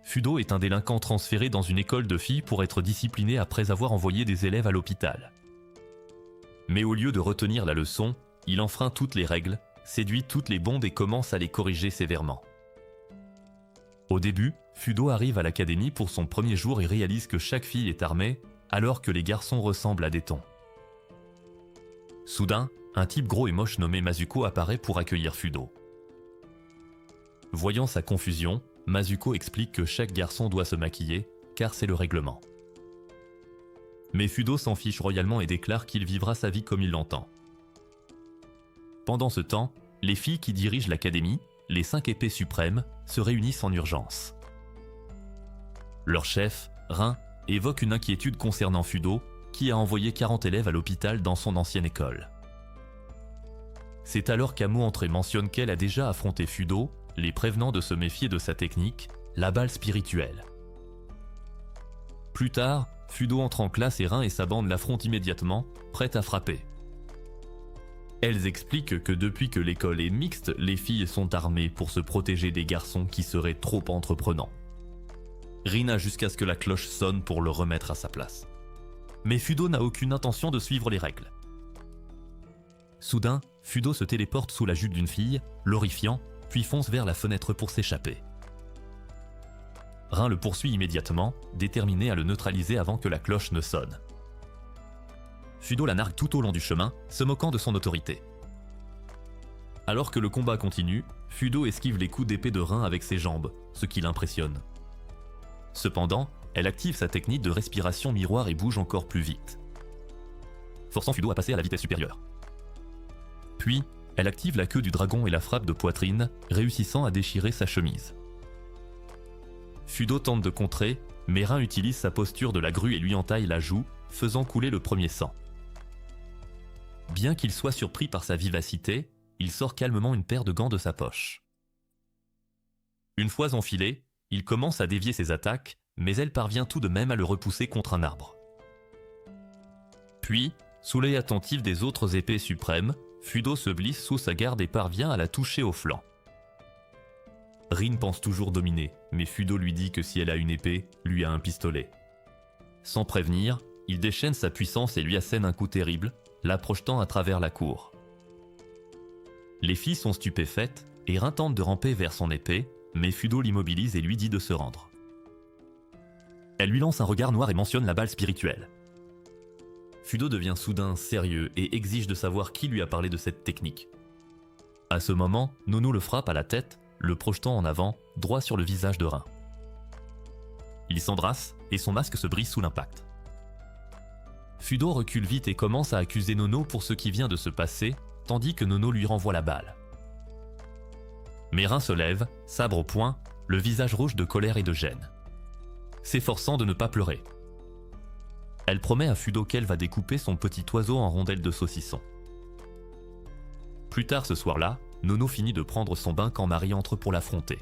Fudo est un délinquant transféré dans une école de filles pour être discipliné après avoir envoyé des élèves à l'hôpital. Mais au lieu de retenir la leçon, il enfreint toutes les règles, séduit toutes les bondes et commence à les corriger sévèrement. Au début, Fudo arrive à l'académie pour son premier jour et réalise que chaque fille est armée, alors que les garçons ressemblent à des thons. Soudain, un type gros et moche nommé Masuko apparaît pour accueillir Fudo. Voyant sa confusion, Masuko explique que chaque garçon doit se maquiller, car c'est le règlement. Mais Fudo s'en fiche royalement et déclare qu'il vivra sa vie comme il l'entend. Pendant ce temps, les filles qui dirigent l'académie, les 5 épées suprêmes, se réunissent en urgence. Leur chef, Rin, évoque une inquiétude concernant Fudo, qui a envoyé 40 élèves à l'hôpital dans son ancienne école. C'est alors qu'Amu entre et mentionne qu'elle a déjà affronté Fudo, les prévenant de se méfier de sa technique, la balle spirituelle. Plus tard, Fudo entre en classe et Rin et sa bande l'affrontent immédiatement, prête à frapper. Elles expliquent que depuis que l'école est mixte, les filles sont armées pour se protéger des garçons qui seraient trop entreprenants. Rin a jusqu'à ce que la cloche sonne pour le remettre à sa place. Mais Fudo n'a aucune intention de suivre les règles. Soudain, Fudo se téléporte sous la jupe d'une fille, l'horrifiant, puis fonce vers la fenêtre pour s'échapper. Rin le poursuit immédiatement, déterminé à le neutraliser avant que la cloche ne sonne. Fudo la nargue tout au long du chemin, se moquant de son autorité. Alors que le combat continue, Fudo esquive les coups d'épée de Rin avec ses jambes, ce qui l'impressionne. Cependant, elle active sa technique de respiration miroir et bouge encore plus vite, forçant Fudo à passer à la vitesse supérieure. Puis, elle active la queue du dragon et la frappe de poitrine, réussissant à déchirer sa chemise. Fudo tente de contrer, mais Rin utilise sa posture de la grue et lui entaille la joue, faisant couler le premier sang. Bien qu'il soit surpris par sa vivacité, il sort calmement une paire de gants de sa poche. Une fois enfilé, il commence à dévier ses attaques, mais elle parvient tout de même à le repousser contre un arbre. Puis, sous l'œil attentif des autres épées suprêmes, Fudo se glisse sous sa garde et parvient à la toucher au flanc. Rin pense toujours dominer, mais Fudo lui dit que si elle a une épée, lui a un pistolet. Sans prévenir, il déchaîne sa puissance et lui assène un coup terrible, la projetant à travers la cour. Les filles sont stupéfaites et Rin tente de ramper vers son épée, mais Fudo l'immobilise et lui dit de se rendre. Elle lui lance un regard noir et mentionne la balle spirituelle. Fudo devient soudain sérieux et exige de savoir qui lui a parlé de cette technique. À ce moment, Nono le frappe à la tête, le projetant en avant, droit sur le visage de Rin. Ils s'embrassent et son masque se brise sous l'impact. Fudo recule vite et commence à accuser Nono pour ce qui vient de se passer, tandis que Nono lui renvoie la balle. Mais Rin se lève, sabre au poing, le visage rouge de colère et de gêne, s'efforçant de ne pas pleurer. Elle promet à Fudo qu'elle va découper son petit oiseau en rondelles de saucisson. Plus tard ce soir-là, Nono finit de prendre son bain quand Marie entre pour l'affronter.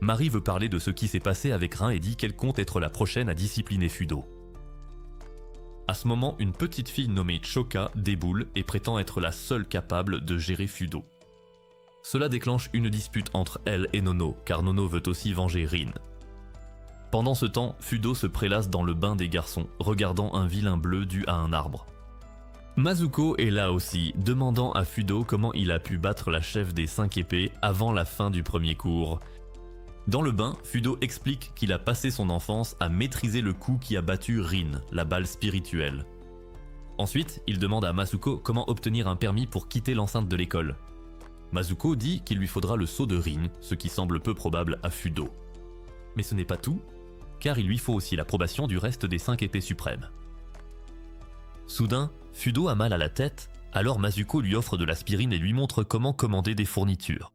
Marie veut parler de ce qui s'est passé avec Rin et dit qu'elle compte être la prochaine à discipliner Fudo. À ce moment, une petite fille nommée Choka déboule et prétend être la seule capable de gérer Fudo. Cela déclenche une dispute entre elle et Nono, car Nono veut aussi venger Rin. Pendant ce temps, Fudo se prélasse dans le bain des garçons, regardant un vilain bleu dû à un arbre. Masuko est là aussi, demandant à Fudo comment il a pu battre la chef des 5 épées avant la fin du premier cours. Dans le bain, Fudo explique qu'il a passé son enfance à maîtriser le coup qui a battu Rin, la balle spirituelle. Ensuite, il demande à Masuko comment obtenir un permis pour quitter l'enceinte de l'école. Masuko dit qu'il lui faudra le sceau de Rin, ce qui semble peu probable à Fudo. Mais ce n'est pas tout, car il lui faut aussi l'approbation du reste des 5 épées suprêmes. Soudain, Fudo a mal à la tête, alors Masuko lui offre de l'aspirine et lui montre comment commander des fournitures.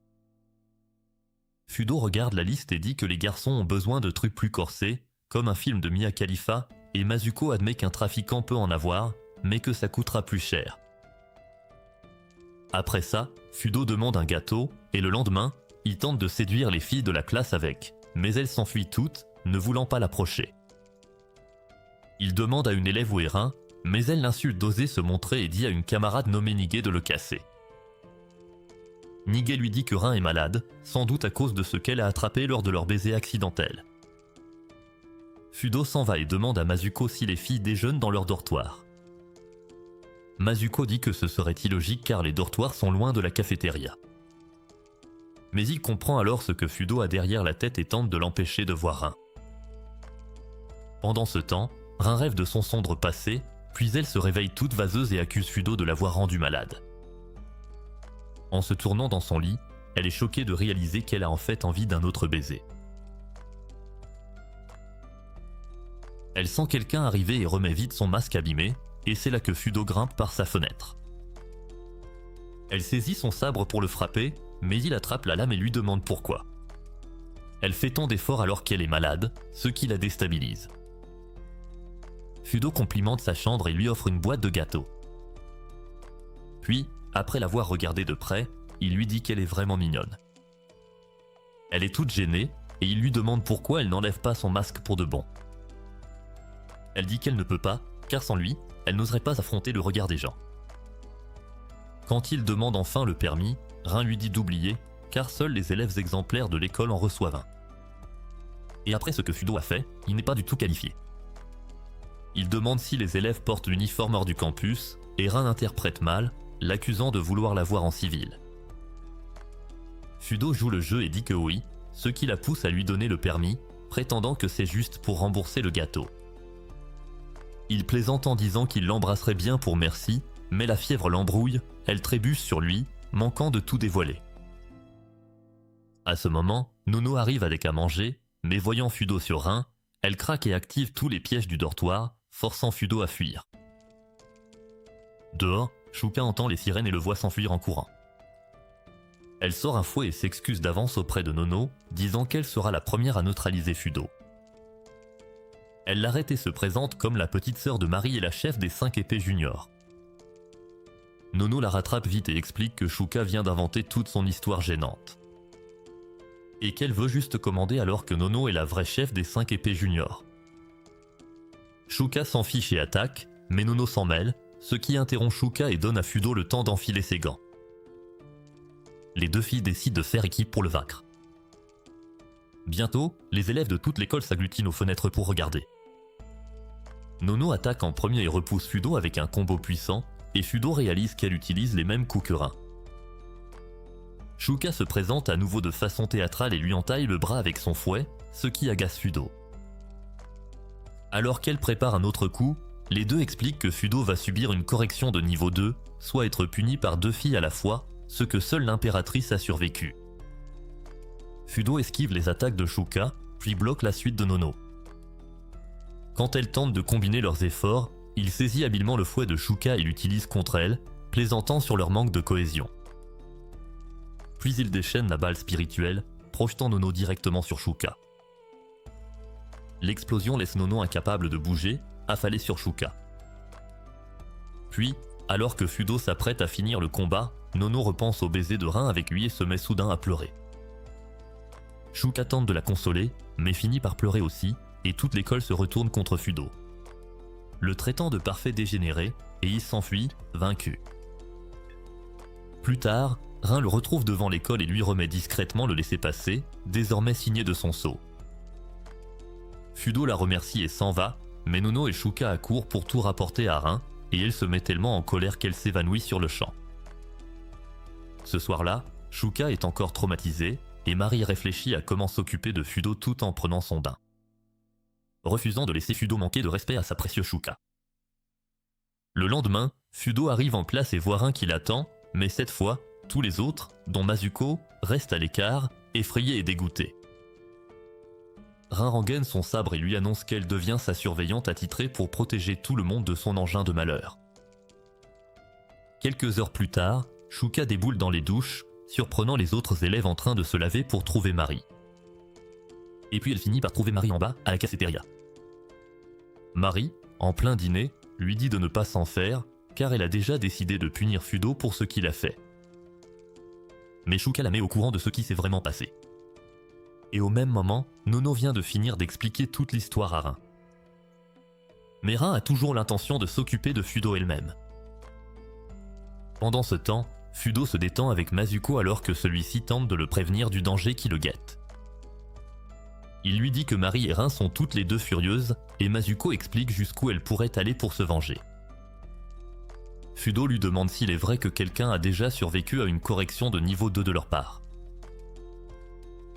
Fudo regarde la liste et dit que les garçons ont besoin de trucs plus corsés, comme un film de Mia Khalifa, et Masuko admet qu'un trafiquant peut en avoir, mais que ça coûtera plus cher. Après ça, Fudo demande un gâteau, et le lendemain, il tente de séduire les filles de la classe avec, mais elles s'enfuient toutes, ne voulant pas l'approcher. Il demande à une élève où est Rin, mais elle l'insulte d'oser se montrer et dit à une camarade nommée Nige de le casser. Nigel lui dit que Rin est malade, sans doute à cause de ce qu'elle a attrapé lors de leur baiser accidentel. Fudo s'en va et demande à Masuko si les filles déjeunent dans leur dortoir. Masuko dit que ce serait illogique car les dortoirs sont loin de la cafétéria. Mais il comprend alors ce que Fudo a derrière la tête et tente de l'empêcher de voir Rin. Pendant ce temps, Rin rêve de son sombre passé, puis elle se réveille toute vaseuse et accuse Fudo de l'avoir rendue malade. En se tournant dans son lit, elle est choquée de réaliser qu'elle a en fait envie d'un autre baiser. Elle sent quelqu'un arriver et remet vite son masque abîmé, et c'est là que Fudo grimpe par sa fenêtre. Elle saisit son sabre pour le frapper, mais il attrape la lame et lui demande pourquoi. Elle fait tant d'efforts alors qu'elle est malade, ce qui la déstabilise. Fudo complimente sa chambre et lui offre une boîte de gâteaux. Puis, après l'avoir regardée de près, il lui dit qu'elle est vraiment mignonne. Elle est toute gênée et il lui demande pourquoi elle n'enlève pas son masque pour de bon. Elle dit qu'elle ne peut pas, car sans lui, elle n'oserait pas affronter le regard des gens. Quand il demande enfin le permis, Rin lui dit d'oublier, car seuls les élèves exemplaires de l'école en reçoivent un. Et après ce que Fudo a fait, il n'est pas du tout qualifié. Il demande si les élèves portent l'uniforme hors du campus, et Rin interprète mal, l'accusant de vouloir la voir en civil. Fudo joue le jeu et dit que oui, ce qui la pousse à lui donner le permis, prétendant que c'est juste pour rembourser le gâteau. Il plaisante en disant qu'il l'embrasserait bien pour merci, mais la fièvre l'embrouille, elle trébuche sur lui, manquant de tout dévoiler. À ce moment, Nono arrive avec à manger, mais voyant Fudo sur Rin, elle craque et active tous les pièges du dortoir, forçant Fudo à fuir. Dehors, Shuka entend les sirènes et le voit s'enfuir en courant. Elle sort un fouet et s'excuse d'avance auprès de Nono, disant qu'elle sera la première à neutraliser Fudo. Elle l'arrête et se présente comme la petite sœur de Marie et la chef des 5 épées juniors. Nono la rattrape vite et explique que Shuka vient d'inventer toute son histoire gênante. Et qu'elle veut juste commander alors que Nono est la vraie chef des 5 épées juniors. Shuka s'en fiche et attaque, mais Nono s'en mêle, ce qui interrompt Shuka et donne à Fudo le temps d'enfiler ses gants. Les deux filles décident de faire équipe pour le vaincre. Bientôt, les élèves de toute l'école s'agglutinent aux fenêtres pour regarder. Nono attaque en premier et repousse Fudo avec un combo puissant, et Fudo réalise qu'elle utilise les mêmes coups que Rin. Shuka se présente à nouveau de façon théâtrale et lui entaille le bras avec son fouet, ce qui agace Fudo. Alors qu'elle prépare un autre coup, les deux expliquent que Fudo va subir une correction de niveau 2, soit être puni par 2 filles à la fois, ce que seule l'impératrice a survécu. Fudo esquive les attaques de Shuka, puis bloque la suite de Nono. Quand elles tentent de combiner leurs efforts, il saisit habilement le fouet de Shuka et l'utilise contre elle, plaisantant sur leur manque de cohésion. Puis il déchaîne la balle spirituelle, projetant Nono directement sur Shuka. L'explosion laisse Nono incapable de bouger, affalé sur Shuka. Puis, alors que Fudo s'apprête à finir le combat, Nono repense au baiser de Rin avec lui et se met soudain à pleurer. Shuka tente de la consoler, mais finit par pleurer aussi, et toute l'école se retourne contre Fudo, le traitant de parfait dégénéré, et il s'enfuit, vaincu. Plus tard, Rin le retrouve devant l'école et lui remet discrètement le laissez-passer, désormais signé de son sceau. Fudo la remercie et s'en va, mais Nono et Shuka accourent pour tout rapporter à Rin, et elle se met tellement en colère qu'elle s'évanouit sur le champ. Ce soir-là, Shuka est encore traumatisée, et Marie réfléchit à comment s'occuper de Fudo tout en prenant son bain, refusant de laisser Fudo manquer de respect à sa précieuse Shuka. Le lendemain, Fudo arrive en place et voit Rin qui l'attend, mais cette fois, tous les autres, dont Masuko, restent à l'écart, effrayés et dégoûtés. Rin rengaine son sabre et lui annonce qu'elle devient sa surveillante attitrée pour protéger tout le monde de son engin de malheur. Quelques heures plus tard, Shuka déboule dans les douches, surprenant les autres élèves en train de se laver pour trouver Marie. Et puis elle finit par trouver Marie en bas, à la cafétéria. Marie, en plein dîner, lui dit de ne pas s'en faire, car elle a déjà décidé de punir Fudo pour ce qu'il a fait. Mais Shuka la met au courant de ce qui s'est vraiment passé. Et au même moment, Nono vient de finir d'expliquer toute l'histoire à Rin. Mais Rin a toujours l'intention de s'occuper de Fudo elle-même. Pendant ce temps, Fudo se détend avec Masuko alors que celui-ci tente de le prévenir du danger qui le guette. Il lui dit que Mari et Rin sont toutes les deux furieuses et Masuko explique jusqu'où elle pourrait aller pour se venger. Fudo lui demande s'il est vrai que quelqu'un a déjà survécu à une correction de niveau 2 de leur part.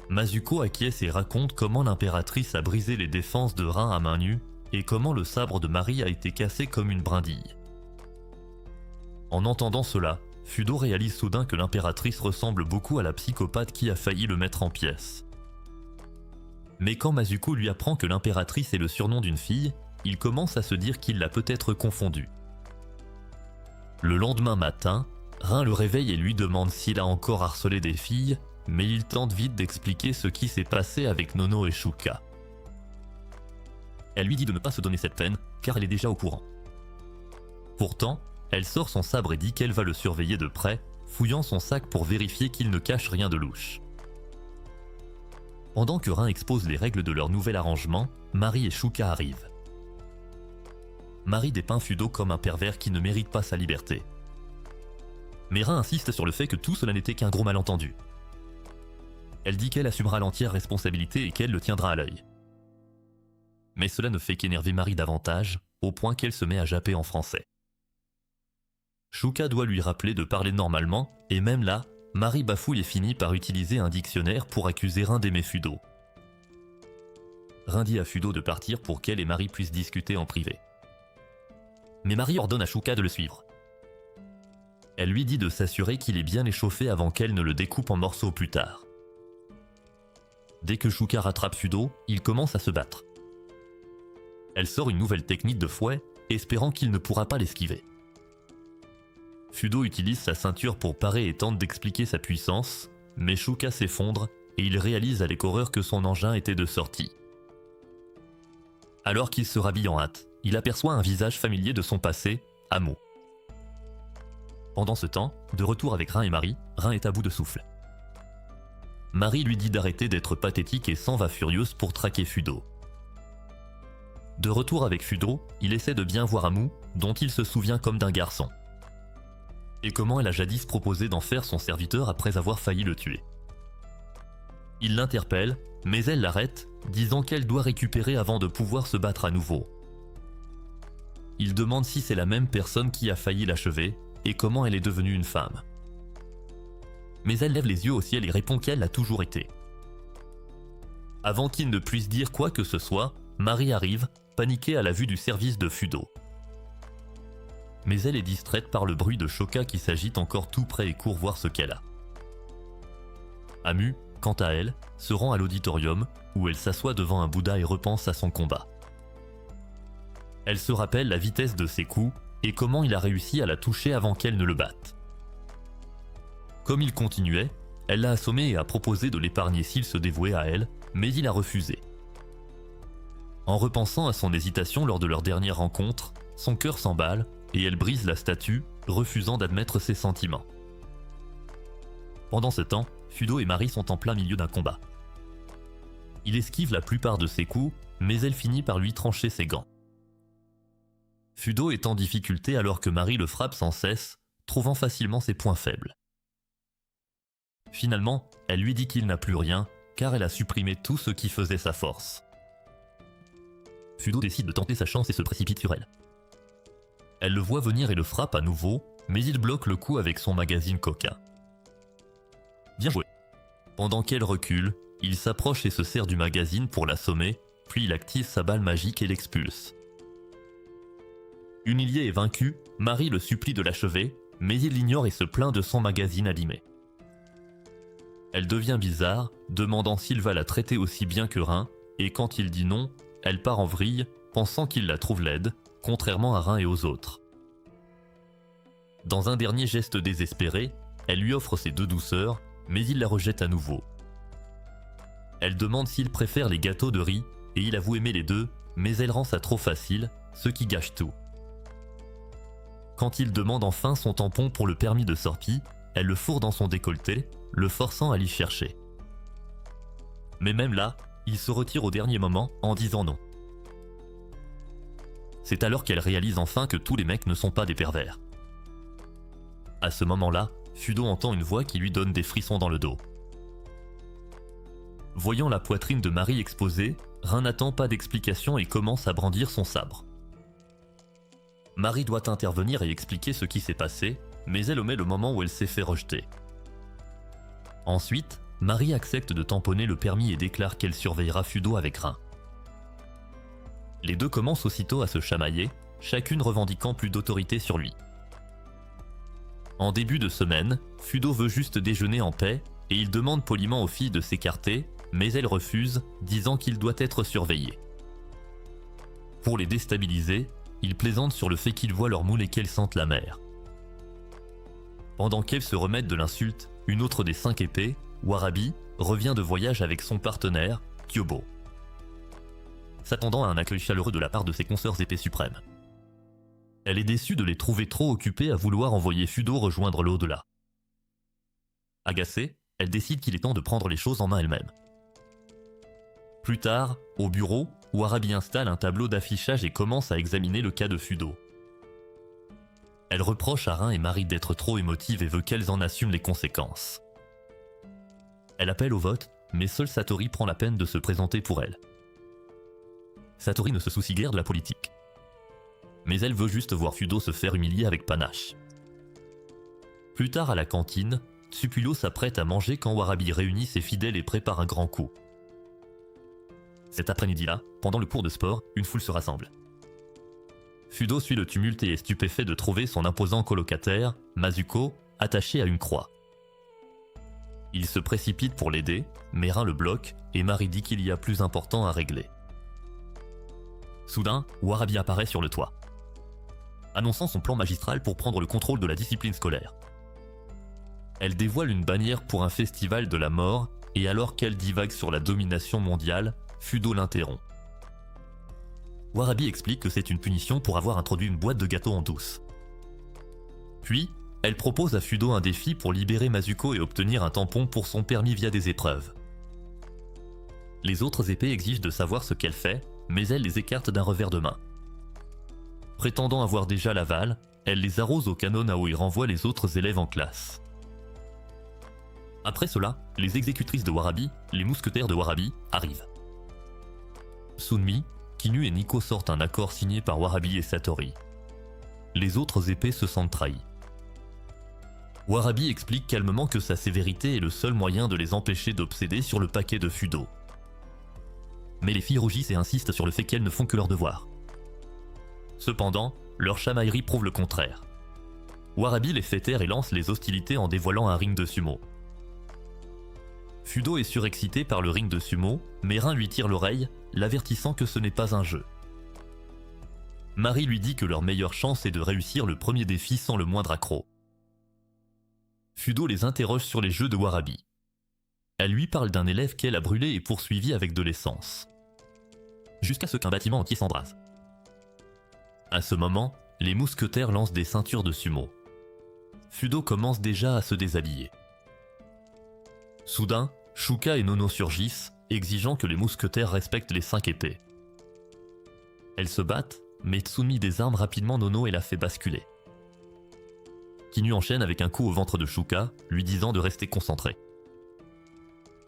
Masuko acquiesce et raconte comment l'impératrice a brisé les défenses de Rin à main nue et comment le sabre de Mari a été cassé comme une brindille. En entendant cela, Fudo réalise soudain que l'impératrice ressemble beaucoup à la psychopathe qui a failli le mettre en pièces. Mais quand Masuko lui apprend que l'impératrice est le surnom d'une fille, il commence à se dire qu'il l'a peut-être confondue. Le lendemain matin, Rin le réveille et lui demande s'il a encore harcelé des filles, mais il tente vite d'expliquer ce qui s'est passé avec Nono et Shuka. Elle lui dit de ne pas se donner cette peine, car elle est déjà au courant. Pourtant, elle sort son sabre et dit qu'elle va le surveiller de près, fouillant son sac pour vérifier qu'il ne cache rien de louche. Pendant que Rin expose les règles de leur nouvel arrangement, Mari et Shuka arrivent. Mari dépeint Fudo comme un pervers qui ne mérite pas sa liberté. Mais Rin insiste sur le fait que tout cela n'était qu'un gros malentendu. Elle dit qu'elle assumera l'entière responsabilité et qu'elle le tiendra à l'œil. Mais cela ne fait qu'énerver Mari davantage, au point qu'elle se met à japper en français. Shuka doit lui rappeler de parler normalement, et même là, Mari bafouille et finit par utiliser un dictionnaire pour accuser Rin d'aimer Fudo. Rin dit à Fudo de partir pour qu'elle et Mari puissent discuter en privé. Mais Mari ordonne à Shuka de le suivre. Elle lui dit de s'assurer qu'il est bien échauffé avant qu'elle ne le découpe en morceaux plus tard. Dès que Shuka rattrape Fudo, il commence à se battre. Elle sort une nouvelle technique de fouet, espérant qu'il ne pourra pas l'esquiver. Fudo utilise sa ceinture pour parer et tente d'expliquer sa puissance, mais Shuka s'effondre et il réalise avec horreur que son engin était de sortie. Alors qu'il se rhabille en hâte, il aperçoit un visage familier de son passé, Amo. Pendant ce temps, de retour avec Rin et Mari, Rin est à bout de souffle. Mari lui dit d'arrêter d'être pathétique et s'en va furieuse pour traquer Fudo. De retour avec Fudo, il essaie de bien voir Amu, dont il se souvient comme d'un garçon. Et comment elle a jadis proposé d'en faire son serviteur après avoir failli le tuer. Il l'interpelle, mais elle l'arrête, disant qu'elle doit récupérer avant de pouvoir se battre à nouveau. Il demande si c'est la même personne qui a failli l'achever, et comment elle est devenue une femme. Mais elle lève les yeux au ciel et répond qu'elle l'a toujours été. Avant qu'il ne puisse dire quoi que ce soit, Mari arrive, paniquée à la vue du service de Fudo. Mais elle est distraite par le bruit de Shuka qui s'agite encore tout près et court voir ce qu'elle a. Amu, quant à elle, se rend à l'auditorium, où elle s'assoit devant un Bouddha et repense à son combat. Elle se rappelle la vitesse de ses coups, et comment il a réussi à la toucher avant qu'elle ne le batte. Comme il continuait, elle l'a assommé et a proposé de l'épargner s'il se dévouait à elle, mais il a refusé. En repensant à son hésitation lors de leur dernière rencontre, son cœur s'emballe et elle brise la statue, refusant d'admettre ses sentiments. Pendant ce temps, Fudo et Mari sont en plein milieu d'un combat. Il esquive la plupart de ses coups, mais elle finit par lui trancher ses gants. Fudo est en difficulté alors que Mari le frappe sans cesse, trouvant facilement ses points faibles. Finalement, elle lui dit qu'il n'a plus rien, car elle a supprimé tout ce qui faisait sa force. Fudo décide de tenter sa chance et se précipite sur elle. Elle le voit venir et le frappe à nouveau, mais il bloque le coup avec son magazine coquin. Bien joué. Pendant qu'elle recule, il s'approche et se sert du magazine pour l'assommer, puis il active sa balle magique et l'expulse. Humilié et vaincu, Mari le supplie de l'achever, mais il l'ignore et se plaint de son magazine abîmé. Elle devient bizarre, demandant s'il va la traiter aussi bien que Rin, et quand il dit non, elle part en vrille, pensant qu'il la trouve laide, contrairement à Rin et aux autres. Dans un dernier geste désespéré, elle lui offre ses deux douceurs, mais il la rejette à nouveau. Elle demande s'il préfère les gâteaux de riz, et il avoue aimer les deux, mais elle rend ça trop facile, ce qui gâche tout. Quand il demande enfin son tampon pour le permis de sortie, elle le fourre dans son décolleté, le forçant à l'y chercher. Mais même là, il se retire au dernier moment en disant non. C'est alors qu'elle réalise enfin que tous les mecs ne sont pas des pervers. À ce moment-là, Fudo entend une voix qui lui donne des frissons dans le dos. Voyant la poitrine de Marie exposée, Rin n'attend pas d'explication et commence à brandir son sabre. Marie doit intervenir et expliquer ce qui s'est passé, mais elle omet le moment où elle s'est fait rejeter. Ensuite, Marie accepte de tamponner le permis et déclare qu'elle surveillera Fudo avec Rin. Les deux commencent aussitôt à se chamailler, chacune revendiquant plus d'autorité sur lui. En début de semaine, Fudo veut juste déjeuner en paix et il demande poliment aux filles de s'écarter, mais elles refusent, disant qu'il doit être surveillé. Pour les déstabiliser, il plaisante sur le fait qu'ils voient leur moule et qu'elles sentent la mer. Pendant qu'elles se remettent de l'insulte, une autre des 5 épées, Warabi, revient de voyage avec son partenaire, Kyobo, s'attendant à un accueil chaleureux de la part de ses consoeurs épées suprêmes. Elle est déçue de les trouver trop occupés à vouloir envoyer Fudo rejoindre l'au-delà. Agacée, elle décide qu'il est temps de prendre les choses en main elle-même. Plus tard, au bureau, Warabi installe un tableau d'affichage et commence à examiner le cas de Fudo. Elle reproche à Rin et Marie d'être trop émotives et veut qu'elles en assument les conséquences. Elle appelle au vote, mais seule Satori prend la peine de se présenter pour elle. Satori ne se soucie guère de la politique. Mais elle veut juste voir Fudo se faire humilier avec panache. Plus tard à la cantine, Tsukuyo s'apprête à manger quand Warabi réunit ses fidèles et prépare un grand coup. Cet après-midi-là, pendant le cours de sport, une foule se rassemble. Fudo suit le tumulte et est stupéfait de trouver son imposant colocataire, Masuko, attaché à une croix. Il se précipite pour l'aider, mais Rin le bloque et Marie dit qu'il y a plus important à régler. Soudain, Warabi apparaît sur le toit, annonçant son plan magistral pour prendre le contrôle de la discipline scolaire. Elle dévoile une bannière pour un festival de la mort et alors qu'elle divague sur la domination mondiale, Fudo l'interrompt. Warabi explique que c'est une punition pour avoir introduit une boîte de gâteaux en douce. Puis, elle propose à Fudo un défi pour libérer Masuko et obtenir un tampon pour son permis via des épreuves. Les autres épées exigent de savoir ce qu'elle fait, mais elle les écarte d'un revers de main. Prétendant avoir déjà l'aval, elle les arrose au canon où il renvoie les autres élèves en classe. Après cela, les exécutrices de Warabi, les mousquetaires de Warabi, arrivent. Sunmi, Kinu et Nico sortent un accord signé par Warabi et Satori. Les autres épées se sentent trahies. Warabi explique calmement que sa sévérité est le seul moyen de les empêcher d'obséder sur le paquet de Fudo. Mais les filles rougissent et insistent sur le fait qu'elles ne font que leur devoir. Cependant, leur chamaillerie prouve le contraire. Warabi les fait taire et lance les hostilités en dévoilant un ring de sumo. Fudo est surexcité par le ring de sumo, mais Rin lui tire l'oreille, l'avertissant que ce n'est pas un jeu. Marie lui dit que leur meilleure chance est de réussir le premier défi sans le moindre accroc. Fudo les interroge sur les jeux de Warabi. Elle lui parle d'un élève qu'elle a brûlé et poursuivi avec de l'essence. Jusqu'à ce qu'un bâtiment entier s'embrase. À ce moment, les mousquetaires lancent des ceintures de sumo. Fudo commence déjà à se déshabiller. Soudain, Shuka et Nono surgissent, exigeant que les mousquetaires respectent les 5 épées. Elles se battent, mais Tsumi désarme rapidement Nono et la fait basculer. Kinu enchaîne avec un coup au ventre de Shuka, lui disant de rester concentré.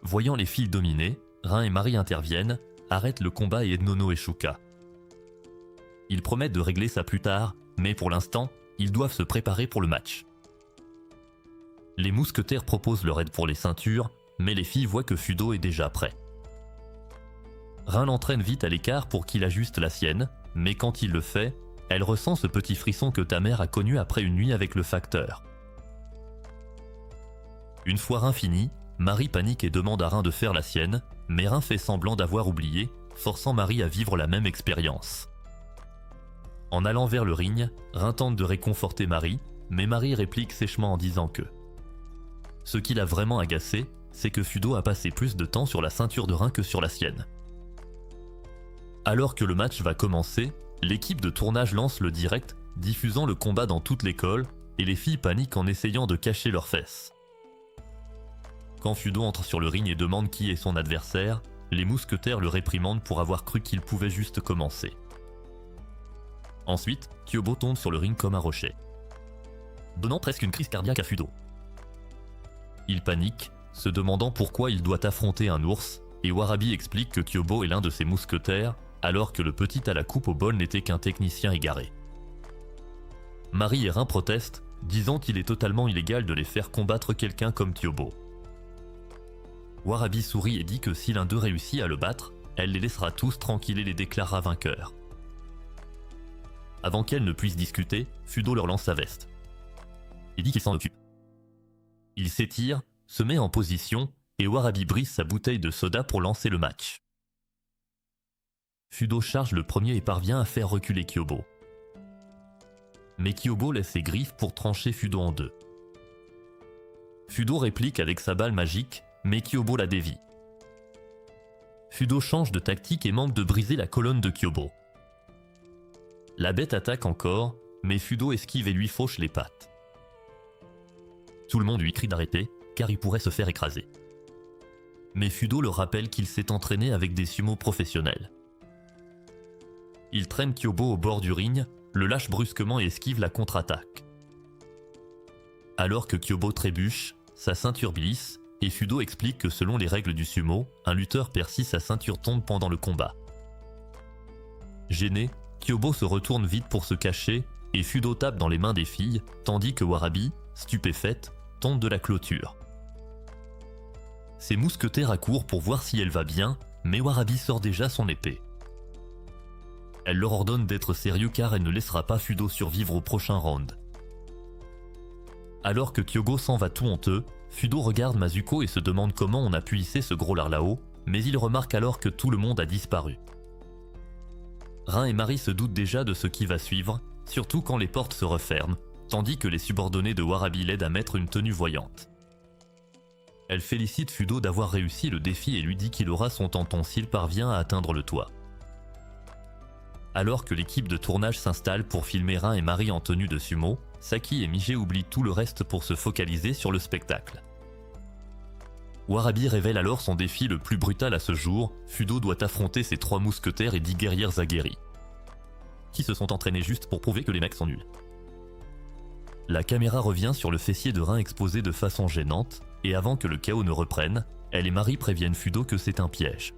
Voyant les filles dominées, Rin et Marie interviennent, arrêtent le combat et aident Nono et Shuka. Ils promettent de régler ça plus tard, mais pour l'instant, ils doivent se préparer pour le match. Les mousquetaires proposent leur aide pour les ceintures, mais les filles voient que Fudo est déjà prêt. Rin l'entraîne vite à l'écart pour qu'il ajuste la sienne, mais quand il le fait, elle ressent ce petit frisson que ta mère a connu après une nuit avec le facteur. Une fois Rin fini, Marie panique et demande à Rin de faire la sienne, mais Rin fait semblant d'avoir oublié, forçant Marie à vivre la même expérience. En allant vers le ring, Rin tente de réconforter Marie, mais Marie réplique sèchement en disant que ce qui l'a vraiment agacé, c'est que Fudo a passé plus de temps sur la ceinture de Rin que sur la sienne. Alors que le match va commencer, l'équipe de tournage lance le direct, diffusant le combat dans toute l'école, et les filles paniquent en essayant de cacher leurs fesses. Quand Fudo entre sur le ring et demande qui est son adversaire, les mousquetaires le réprimandent pour avoir cru qu'il pouvait juste commencer. Ensuite, Kyobo tombe sur le ring comme un rocher, donnant presque une crise cardiaque à Fudo. Il panique, se demandant pourquoi il doit affronter un ours, et Warabi explique que Kyobo est l'un de ses mousquetaires, alors que le petit à la coupe au bol n'était qu'un technicien égaré. Marie et Rin protestent, disant qu'il est totalement illégal de les faire combattre quelqu'un comme Kyobo. Warabi sourit et dit que si l'un d'eux réussit à le battre, elle les laissera tous tranquilles et les déclarera vainqueurs. Avant qu'elle ne puisse discuter, Fudo leur lance sa veste. Il dit qu'il s'en occupe. Il s'étire, se met en position, et Warabi brise sa bouteille de soda pour lancer le match. Fudo charge le premier et parvient à faire reculer Kyobo. Mais Kyobo laisse ses griffes pour trancher Fudo en deux. Fudo réplique avec sa balle magique, mais Kyobo la dévie. Fudo change de tactique et manque de briser la colonne de Kyobo. La bête attaque encore, mais Fudo esquive et lui fauche les pattes. Tout le monde lui crie d'arrêter, car il pourrait se faire écraser. Mais Fudo le rappelle qu'il s'est entraîné avec des sumo professionnels. Il traîne Kyobo au bord du ring, le lâche brusquement et esquive la contre-attaque. Alors que Kyobo trébuche, sa ceinture glisse, et Fudo explique que selon les règles du sumo, un lutteur perd si sa ceinture tombe pendant le combat. Gêné, Kyobo se retourne vite pour se cacher, et Fudo tape dans les mains des filles, tandis que Warabi, stupéfaite, tombe de la clôture. Ses mousquetaires accourent pour voir si elle va bien, mais Warabi sort déjà son épée. Elle leur ordonne d'être sérieux car elle ne laissera pas Fudo survivre au prochain round. Alors que Kyogo s'en va tout honteux, Fudo regarde Mazuko et se demande comment on a pu hisser ce gros lard là-haut, mais il remarque alors que tout le monde a disparu. Rin et Marie se doutent déjà de ce qui va suivre, surtout quand les portes se referment, tandis que les subordonnés de Warabi l'aident à mettre une tenue voyante. Elle félicite Fudo d'avoir réussi le défi et lui dit qu'il aura son tampon s'il parvient à atteindre le toit. Alors que l'équipe de tournage s'installe pour filmer Rin et Marie en tenue de sumo, Saki et Mige oublient tout le reste pour se focaliser sur le spectacle. Warabi révèle alors son défi le plus brutal à ce jour, Fudo doit affronter ses 3 mousquetaires et 10 guerrières aguerries, qui se sont entraînés juste pour prouver que les mecs sont nuls. La caméra revient sur le fessier de Rin exposé de façon gênante, et avant que le chaos ne reprenne, elle et Marie préviennent Fudo que c'est un piège.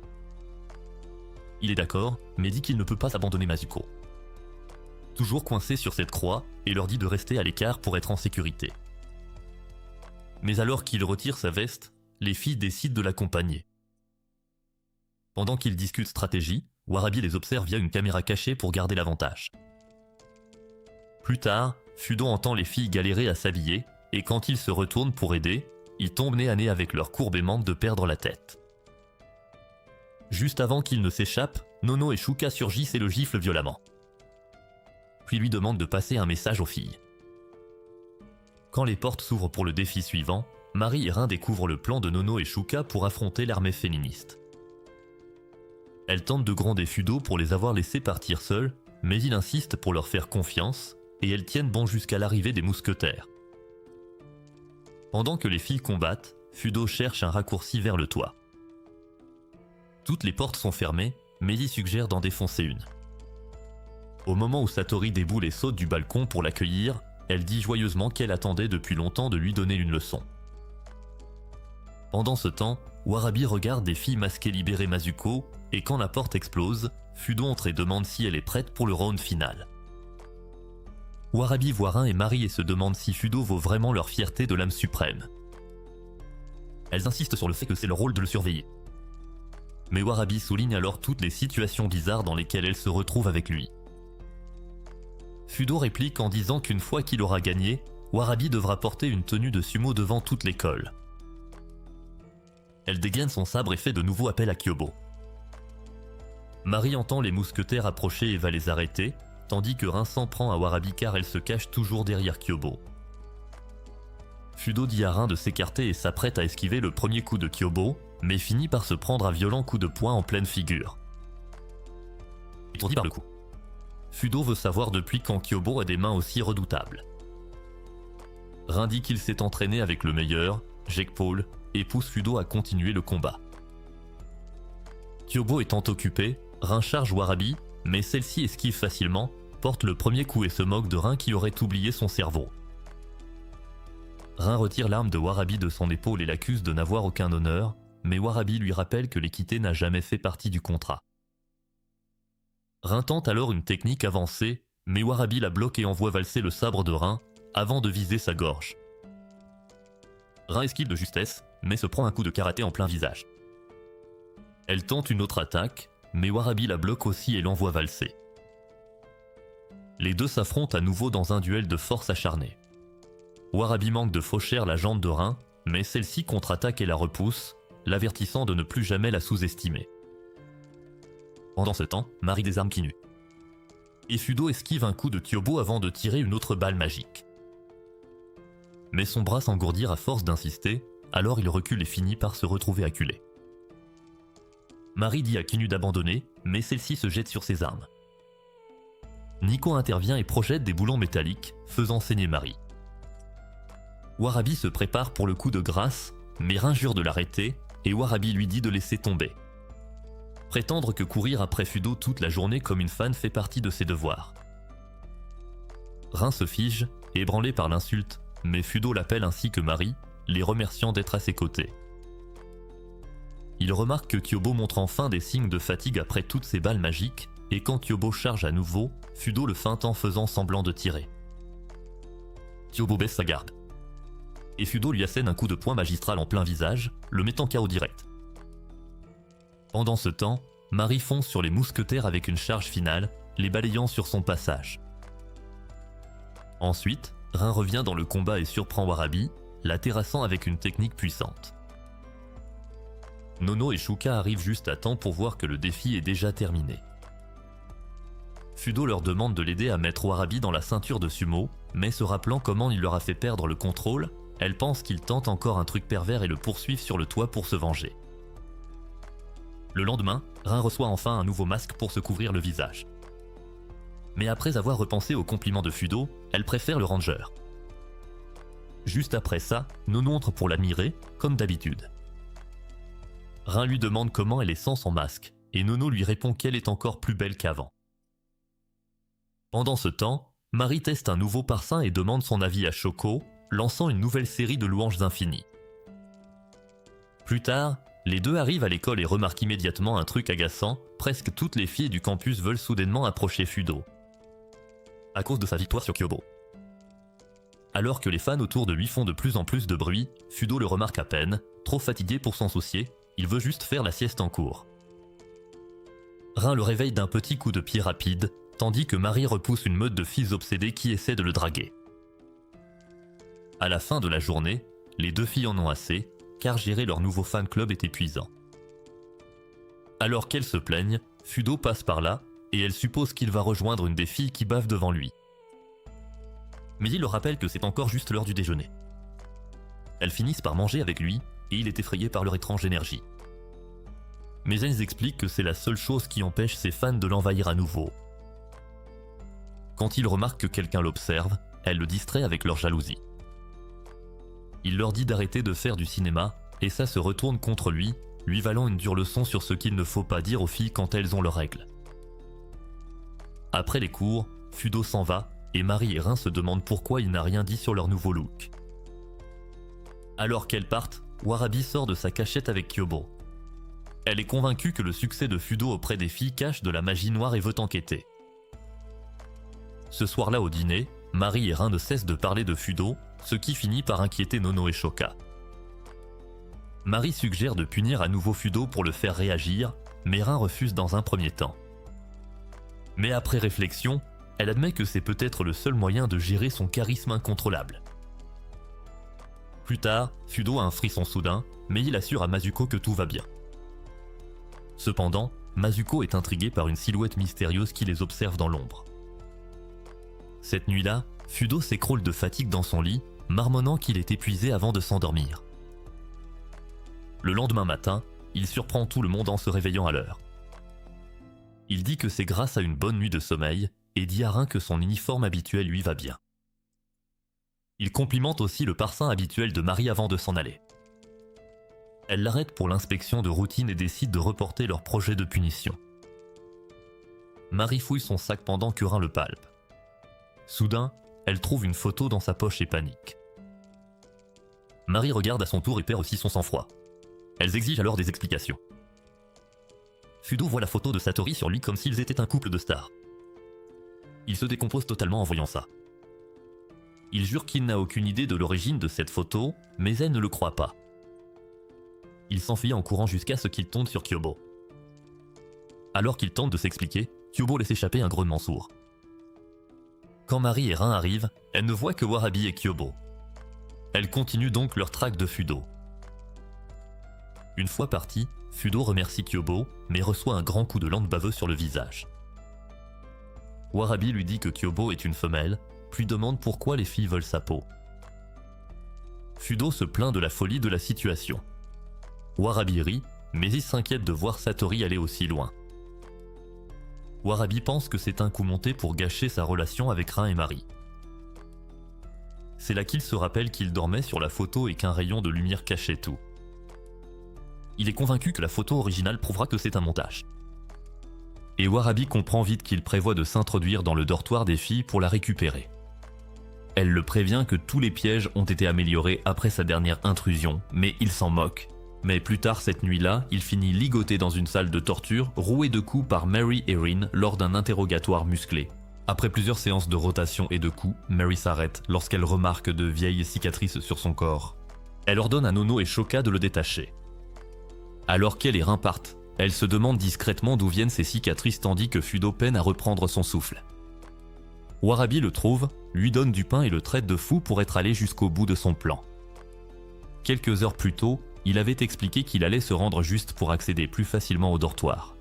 Il est d'accord, mais dit qu'il ne peut pas abandonner Mazuko. Toujours coincé sur cette croix, et leur dit de rester à l'écart pour être en sécurité. Mais alors qu'il retire sa veste, les filles décident de l'accompagner. Pendant qu'ils discutent stratégie, Warabi les observe via une caméra cachée pour garder l'avantage. Plus tard, Fudo entend les filles galérer à s'habiller, et quand ils se retournent pour aider, ils tombent nez à nez avec leur courbe et manquent de perdre la tête. Juste avant qu'ils ne s'échappent, Nono et Shuka surgissent et le giflent violemment. Puis lui demandent de passer un message aux filles. Quand les portes s'ouvrent pour le défi suivant, Marie et Rin découvrent le plan de Nono et Shuka pour affronter l'armée féministe. Elle tente de gronder Fudo pour les avoir laissés partir seuls, mais il insiste pour leur faire confiance, et elles tiennent bon jusqu'à l'arrivée des mousquetaires. Pendant que les filles combattent, Fudo cherche un raccourci vers le toit. Toutes les portes sont fermées, mais il suggère d'en défoncer une. Au moment où Satori déboule et saute du balcon pour l'accueillir, elle dit joyeusement qu'elle attendait depuis longtemps de lui donner une leçon. Pendant ce temps, Warabi regarde des filles masquées libérer Mazuko, et quand la porte explose, Fudo entre et demande si elle est prête pour le round final. Warabi voit Rin et Marie et se demande si Fudo vaut vraiment leur fierté de l'âme suprême. Elles insistent sur le fait que c'est leur rôle de le surveiller. Mais Warabi souligne alors toutes les situations bizarres dans lesquelles elle se retrouve avec lui. Fudo réplique en disant qu'une fois qu'il aura gagné, Warabi devra porter une tenue de sumo devant toute l'école. Elle dégaine son sabre et fait de nouveau appel à Kyobo. Marie entend les mousquetaires approcher et va les arrêter, tandis que Rin s'en prend à Warabi car elle se cache toujours derrière Kyobo. Fudo dit à Rin de s'écarter et s'apprête à esquiver le premier coup de Kyobo, mais finit par se prendre un violent coup de poing en pleine figure. Étourdi par le coup. Fudo veut savoir depuis quand Kyobo a des mains aussi redoutables. Rin dit qu'il s'est entraîné avec le meilleur, Jake Paul, et pousse Fudo à continuer le combat. Kyobo étant occupé, Rin charge Warabi, mais celle-ci esquive facilement, porte le premier coup et se moque de Rin qui aurait oublié son cerveau. Rin retire l'arme de Warabi de son épaule et l'accuse de n'avoir aucun honneur, mais Warabi lui rappelle que l'équité n'a jamais fait partie du contrat. Rin tente alors une technique avancée, mais Warabi la bloque et envoie valser le sabre de Rin avant de viser sa gorge. Rin esquive de justesse, mais se prend un coup de karaté en plein visage. Elle tente une autre attaque, mais Warabi la bloque aussi et l'envoie valser. Les deux s'affrontent à nouveau dans un duel de force acharné. Warabi manque de faucher la jambe de Rin, mais celle-ci contre-attaque et la repousse, l'avertissant de ne plus jamais la sous-estimer. Pendant ce temps, Marie désarme Kinu. Et Fudo esquive un coup de Tyobo avant de tirer une autre balle magique. Mais son bras s'engourdir à force d'insister, alors il recule et finit par se retrouver acculé. Marie dit à Kinu d'abandonner, mais celle-ci se jette sur ses armes. Nico intervient et projette des boulons métalliques, faisant saigner Marie. Warabi se prépare pour le coup de grâce, mais Rin jure de l'arrêter, et Warabi lui dit de laisser tomber. Prétendre que courir après Fudo toute la journée comme une fan fait partie de ses devoirs. Rin se fige, ébranlé par l'insulte, mais Fudo l'appelle ainsi que Marie, les remerciant d'être à ses côtés. Il remarque que Tyobo montre enfin des signes de fatigue après toutes ces balles magiques, et quand Tyobo charge à nouveau, Fudo le feinte en faisant semblant de tirer. Tyobo baisse sa garde. Et Fudo lui assène un coup de poing magistral en plein visage, le mettant KO direct. Pendant ce temps, Marie fonce sur les mousquetaires avec une charge finale, les balayant sur son passage. Ensuite, Rin revient dans le combat et surprend Warabi, la terrassant avec une technique puissante. Nono et Shuka arrivent juste à temps pour voir que le défi est déjà terminé. Fudo leur demande de l'aider à mettre Warabi dans la ceinture de sumo, mais se rappelant comment il leur a fait perdre le contrôle, elle pense qu'il tente encore un truc pervers et le poursuivent sur le toit pour se venger. Le lendemain, Rin reçoit enfin un nouveau masque pour se couvrir le visage. Mais après avoir repensé au compliment de Fudo, elle préfère le Ranger. Juste après ça, Nono entre pour l'admirer, comme d'habitude. Rin lui demande comment elle est sans son masque, et Nono lui répond qu'elle est encore plus belle qu'avant. Pendant ce temps, Marie teste un nouveau parfum et demande son avis à Shoko, lançant une nouvelle série de louanges infinies. Plus tard, les deux arrivent à l'école et remarquent immédiatement un truc agaçant, presque toutes les filles du campus veulent soudainement approcher Fudo. À cause de sa victoire sur Kyobo. Alors que les fans autour de lui font de plus en plus de bruit, Fudo le remarque à peine, trop fatigué pour s'en soucier, il veut juste faire la sieste en cours. Rin le réveille d'un petit coup de pied rapide, tandis que Marie repousse une meute de filles obsédées qui essaient de le draguer. À la fin de la journée, les deux filles en ont assez, car gérer leur nouveau fan club est épuisant. Alors qu'elles se plaignent, Fudo passe par là, et elle suppose qu'il va rejoindre une des filles qui bavent devant lui. Mais il leur rappelle que c'est encore juste l'heure du déjeuner. Elles finissent par manger avec lui, et il est effrayé par leur étrange énergie. Mais elles expliquent que c'est la seule chose qui empêche ses fans de l'envahir à nouveau. Quand il remarque que quelqu'un l'observe, elle le distrait avec leur jalousie. Il leur dit d'arrêter de faire du cinéma, et ça se retourne contre lui, lui valant une dure leçon sur ce qu'il ne faut pas dire aux filles quand elles ont leurs règles. Après les cours, Fudo s'en va, et Marie et Rin se demandent pourquoi il n'a rien dit sur leur nouveau look. Alors qu'elles partent, Warabi sort de sa cachette avec Kyobo. Elle est convaincue que le succès de Fudo auprès des filles cache de la magie noire et veut enquêter. Ce soir-là au dîner, Marie et Rin ne cessent de parler de Fudo, ce qui finit par inquiéter Nono et Shoka. Marie suggère de punir à nouveau Fudo pour le faire réagir, mais Rin refuse dans un premier temps. Mais après réflexion, elle admet que c'est peut-être le seul moyen de gérer son charisme incontrôlable. Plus tard, Fudo a un frisson soudain, mais il assure à Masuko que tout va bien. Cependant, Masuko est intriguée par une silhouette mystérieuse qui les observe dans l'ombre. Cette nuit-là, Fudo s'écroule de fatigue dans son lit, marmonnant qu'il est épuisé avant de s'endormir. Le lendemain matin, il surprend tout le monde en se réveillant à l'heure. Il dit que c'est grâce à une bonne nuit de sommeil et dit à Rin que son uniforme habituel lui va bien. Il complimente aussi le parfum habituel de Marie avant de s'en aller. Elle l'arrête pour l'inspection de routine et décide de reporter leur projet de punition. Marie fouille son sac pendant que Rin le palpe. Soudain, elle trouve une photo dans sa poche et panique. Marie regarde à son tour et perd aussi son sang-froid. Elles exigent alors des explications. Fudo voit la photo de Satori sur lui comme s'ils étaient un couple de stars. Il se décompose totalement en voyant ça. Il jure qu'il n'a aucune idée de l'origine de cette photo, mais elle ne le croit pas. Il s'enfuit en courant jusqu'à ce qu'il tombe sur Kyobo. Alors qu'il tente de s'expliquer, Kyobo laisse échapper un grognement sourd. Quand Marie et Rin arrivent, elle ne voit que Warabi et Kyobo. Elle continue donc leur traque de Fudo. Une fois parti, Fudo remercie Kyobo, mais reçoit un grand coup de langue baveux sur le visage. Warabi lui dit que Kyobo est une femelle, puis demande pourquoi les filles veulent sa peau. Fudo se plaint de la folie de la situation. Warabi rit, mais il s'inquiète de voir Satori aller aussi loin. Warabi pense que c'est un coup monté pour gâcher sa relation avec Rin et Marie. C'est là qu'il se rappelle qu'il dormait sur la photo et qu'un rayon de lumière cachait tout. Il est convaincu que la photo originale prouvera que c'est un montage. Et Warabi comprend vite qu'il prévoit de s'introduire dans le dortoir des filles pour la récupérer. Elle le prévient que tous les pièges ont été améliorés après sa dernière intrusion, mais il s'en moque. Mais plus tard cette nuit-là, il finit ligoté dans une salle de torture, roué de coups par Mary et Rin lors d'un interrogatoire musclé. Après plusieurs séances de rotation et de coups, Mary s'arrête lorsqu'elle remarque de vieilles cicatrices sur son corps. Elle ordonne à Nono et Shoka de le détacher. Alors qu'elle et Rin partent, elle se demande discrètement d'où viennent ces cicatrices tandis que Fudo peine à reprendre son souffle. Warabi le trouve, lui donne du pain et le traite de fou pour être allé jusqu'au bout de son plan. Quelques heures plus tôt, il avait expliqué qu'il allait se rendre juste pour accéder plus facilement au dortoir.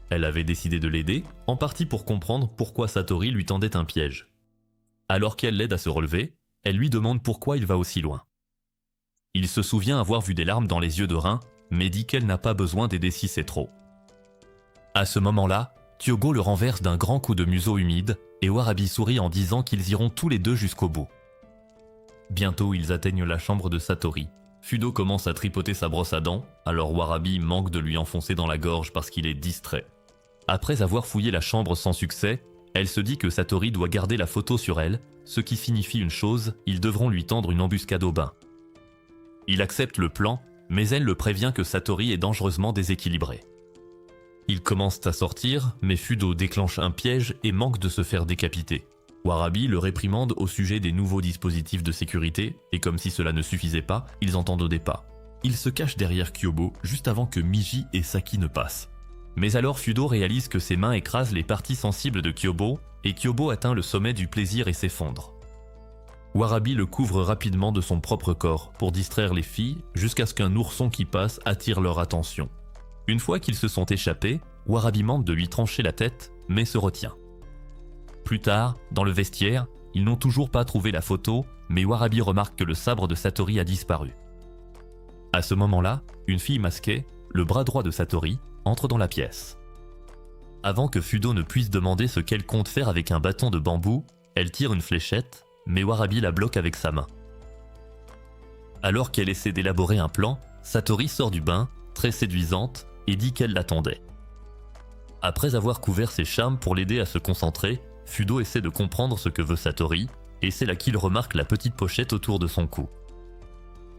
Elle avait décidé de l'aider, en partie pour comprendre pourquoi Satori lui tendait un piège. Alors qu'elle l'aide à se relever, elle lui demande pourquoi il va aussi loin. Il se souvient avoir vu des larmes dans les yeux de Rin, mais dit qu'elle n'a pas besoin d'aider si c'est trop. À ce moment-là, Kyogo le renverse d'un grand coup de museau humide, et Warabi sourit en disant qu'ils iront tous les deux jusqu'au bout. Bientôt ils atteignent la chambre de Satori. Fudo commence à tripoter sa brosse à dents, alors Warabi manque de lui enfoncer dans la gorge parce qu'il est distrait. Après avoir fouillé la chambre sans succès, elle se dit que Satori doit garder la photo sur elle, ce qui signifie une chose, ils devront lui tendre une embuscade au bain. Il accepte le plan, mais elle le prévient que Satori est dangereusement déséquilibrée. Ils commencent à sortir, mais Fudo déclenche un piège et manque de se faire décapiter. Warabi le réprimande au sujet des nouveaux dispositifs de sécurité, et comme si cela ne suffisait pas, ils entendent des pas. Ils se cachent derrière Kyobo juste avant que Miji et Saki ne passent. Mais alors Fudo réalise que ses mains écrasent les parties sensibles de Kyobo, et Kyobo atteint le sommet du plaisir et s'effondre. Warabi le couvre rapidement de son propre corps pour distraire les filles jusqu'à ce qu'un ourson qui passe attire leur attention. Une fois qu'ils se sont échappés, Warabi demande de lui trancher la tête, mais se retient. Plus tard, dans le vestiaire, ils n'ont toujours pas trouvé la photo, mais Warabi remarque que le sabre de Satori a disparu. À ce moment-là, une fille masquée, le bras droit de Satori, entre dans la pièce. Avant que Fudo ne puisse demander ce qu'elle compte faire avec un bâton de bambou, elle tire une fléchette, mais Warabi la bloque avec sa main. Alors qu'elle essaie d'élaborer un plan, Satori sort du bain, très séduisante, et dit qu'elle l'attendait. Après avoir couvert ses charmes pour l'aider à se concentrer, Fudo essaie de comprendre ce que veut Satori, et c'est là qu'il remarque la petite pochette autour de son cou.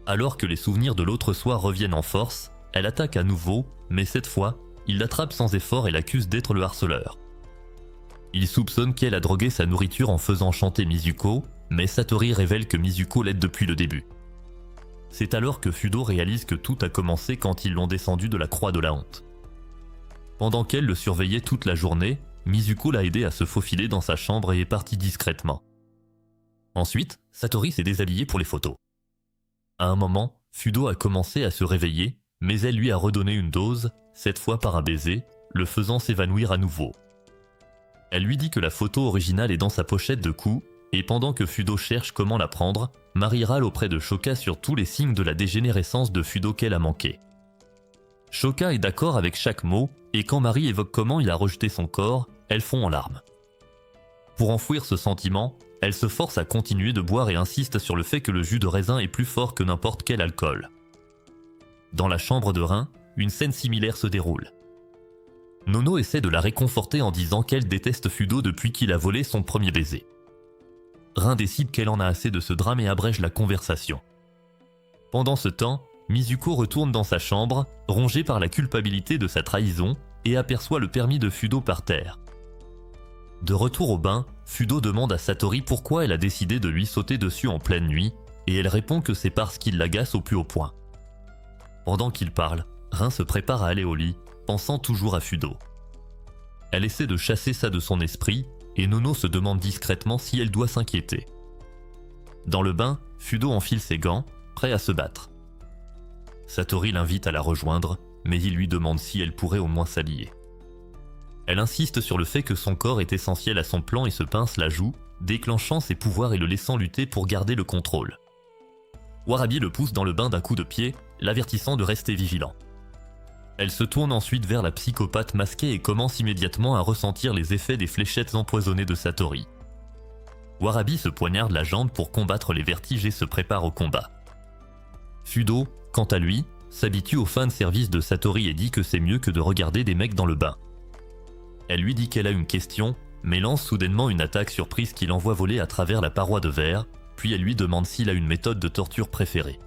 Alors que les souvenirs de l'autre soir reviennent en force, elle attaque à nouveau, mais cette fois, il l'attrape sans effort et l'accuse d'être le harceleur. Il soupçonne qu'elle a drogué sa nourriture en faisant chanter Mizuko, mais Satori révèle que Mizuko l'aide depuis le début. C'est alors que Fudo réalise que tout a commencé quand ils l'ont descendu de la croix de la honte. Pendant qu'elle le surveillait toute la journée, Mizuko l'a aidé à se faufiler dans sa chambre et est parti discrètement. Ensuite, Satori s'est déshabillée pour les photos. À un moment, Fudo a commencé à se réveiller, mais elle lui a redonné une dose, cette fois par un baiser, le faisant s'évanouir à nouveau. Elle lui dit que la photo originale est dans sa pochette de cou, et pendant que Fudo cherche comment la prendre, Marie râle auprès de Shoka sur tous les signes de la dégénérescence de Fudo qu'elle a manqué. Shoka est d'accord avec chaque mot, et quand Marie évoque comment il a rejeté son corps, elle fond en larmes. Pour enfouir ce sentiment, elle se force à continuer de boire et insiste sur le fait que le jus de raisin est plus fort que n'importe quel alcool. Dans la chambre de Rin, une scène similaire se déroule. Nono essaie de la réconforter en disant qu'elle déteste Fudo depuis qu'il a volé son premier baiser. Rin décide qu'elle en a assez de ce drame et abrège la conversation. Pendant ce temps, Mizuko retourne dans sa chambre, rongée par la culpabilité de sa trahison, et aperçoit le permis de Fudo par terre. De retour au bain, Fudo demande à Satori pourquoi elle a décidé de lui sauter dessus en pleine nuit, et elle répond que c'est parce qu'il l'agace au plus haut point. Pendant qu'il parle, Rin se prépare à aller au lit, pensant toujours à Fudo. Elle essaie de chasser ça de son esprit, et Nono se demande discrètement si elle doit s'inquiéter. Dans le bain, Fudo enfile ses gants, prêt à se battre. Satori l'invite à la rejoindre, mais il lui demande si elle pourrait au moins s'allier. Elle insiste sur le fait que son corps est essentiel à son plan et se pince la joue, déclenchant ses pouvoirs et le laissant lutter pour garder le contrôle. Warabi le pousse dans le bain d'un coup de pied, l'avertissant de rester vigilant. Elle se tourne ensuite vers la psychopathe masquée et commence immédiatement à ressentir les effets des fléchettes empoisonnées de Satori. Warabi se poignarde la jambe pour combattre les vertiges et se prépare au combat. Fudo, quant à lui, s'habitue au fan service de Satori et dit que c'est mieux que de regarder des mecs dans le bain. Elle lui dit qu'elle a une question, mais lance soudainement une attaque surprise qui l'envoie voler à travers la paroi de verre, puis elle lui demande s'il a une méthode de torture préférée.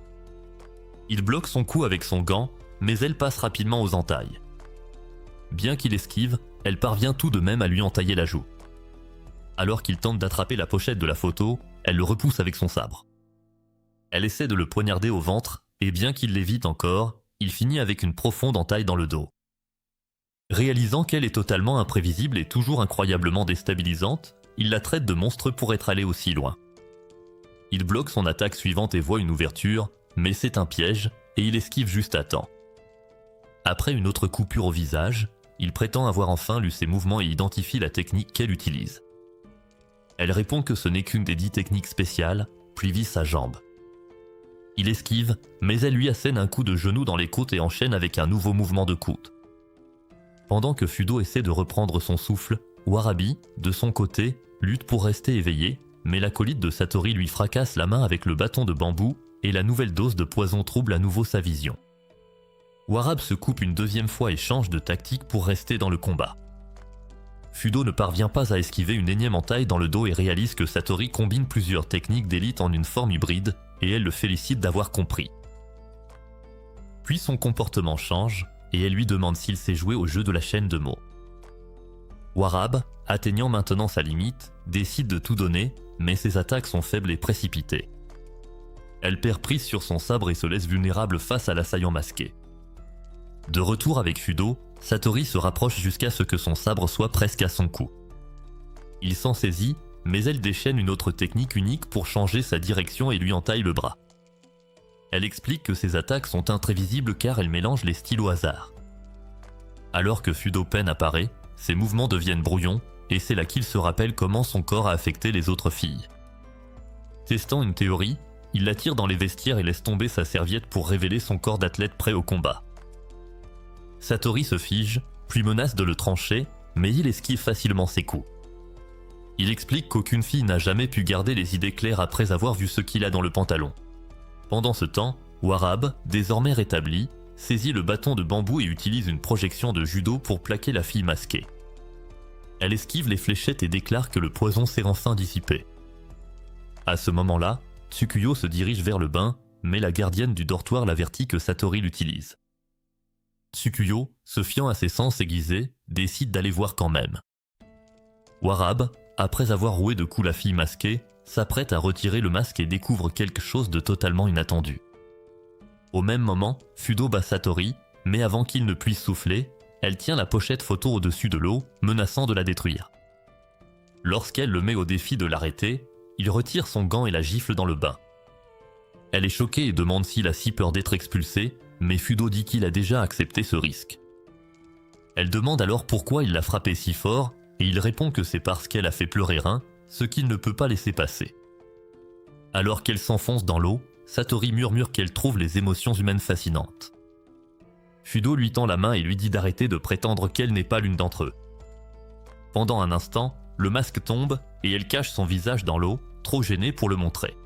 Il bloque son cou avec son gant, mais elle passe rapidement aux entailles. Bien qu'il esquive, elle parvient tout de même à lui entailler la joue. Alors qu'il tente d'attraper la pochette de la photo, elle le repousse avec son sabre. Elle essaie de le poignarder au ventre, et bien qu'il l'évite encore, il finit avec une profonde entaille dans le dos. Réalisant qu'elle est totalement imprévisible et toujours incroyablement déstabilisante, il la traite de monstre pour être allé aussi loin. Il bloque son attaque suivante et voit une ouverture, mais c'est un piège, et il esquive juste à temps. Après une autre coupure au visage, il prétend avoir enfin lu ses mouvements et identifie la technique qu'elle utilise. Elle répond que ce n'est qu'une des 10 techniques spéciales, puis vise sa jambe. Il esquive, mais elle lui assène un coup de genou dans les côtes et enchaîne avec un nouveau mouvement de coude. Pendant que Fudo essaie de reprendre son souffle, Warabi, de son côté, lutte pour rester éveillé, mais l'acolyte de Satori lui fracasse la main avec le bâton de bambou, et la nouvelle dose de poison trouble à nouveau sa vision. Warab se coupe une deuxième fois et change de tactique pour rester dans le combat. Fudo ne parvient pas à esquiver une énième entaille dans le dos et réalise que Satori combine plusieurs techniques d'élite en une forme hybride, et elle le félicite d'avoir compris. Puis son comportement change, et elle lui demande s'il sait jouer au jeu de la chaîne de mots. Warab, atteignant maintenant sa limite, décide de tout donner, mais ses attaques sont faibles et précipitées. Elle perd prise sur son sabre et se laisse vulnérable face à l'assaillant masqué. De retour avec Fudo, Satori se rapproche jusqu'à ce que son sabre soit presque à son cou. Il s'en saisit, mais elle déchaîne une autre technique unique pour changer sa direction et lui entaille le bras. Elle explique que ses attaques sont imprévisibles car elle mélange les styles au hasard. Alors que Fudo peine apparaît, ses mouvements deviennent brouillons, et c'est là qu'il se rappelle comment son corps a affecté les autres filles. Testant une théorie, il la tire dans les vestiaires et laisse tomber sa serviette pour révéler son corps d'athlète prêt au combat. Satori se fige, puis menace de le trancher, mais il esquive facilement ses coups. Il explique qu'aucune fille n'a jamais pu garder les idées claires après avoir vu ce qu'il a dans le pantalon. Pendant ce temps, Warab, désormais rétabli, saisit le bâton de bambou et utilise une projection de judo pour plaquer la fille masquée. Elle esquive les fléchettes et déclare que le poison s'est enfin dissipé. À ce moment-là, Tsukuyo se dirige vers le bain, mais la gardienne du dortoir l'avertit que Satori l'utilise. Tsukuyo, se fiant à ses sens aiguisés, décide d'aller voir quand même. Warab, après avoir roué de coups la fille masquée, s'apprête à retirer le masque et découvre quelque chose de totalement inattendu. Au même moment, Fudo bat Satori, mais avant qu'il ne puisse souffler, elle tient la pochette photo au-dessus de l'eau, menaçant de la détruire. Lorsqu'elle le met au défi de l'arrêter, il retire son gant et la gifle dans le bain. Elle est choquée et demande s'il a si peur d'être expulsé, mais Fudo dit qu'il a déjà accepté ce risque. Elle demande alors pourquoi il l'a frappé si fort, et il répond que c'est parce qu'elle a fait pleurer Rin, ce qu'il ne peut pas laisser passer. Alors qu'elle s'enfonce dans l'eau, Satori murmure qu'elle trouve les émotions humaines fascinantes. Fudo lui tend la main et lui dit d'arrêter de prétendre qu'elle n'est pas l'une d'entre eux. Pendant un instant, le masque tombe et elle cache son visage dans l'eau, trop gênée pour le montrer.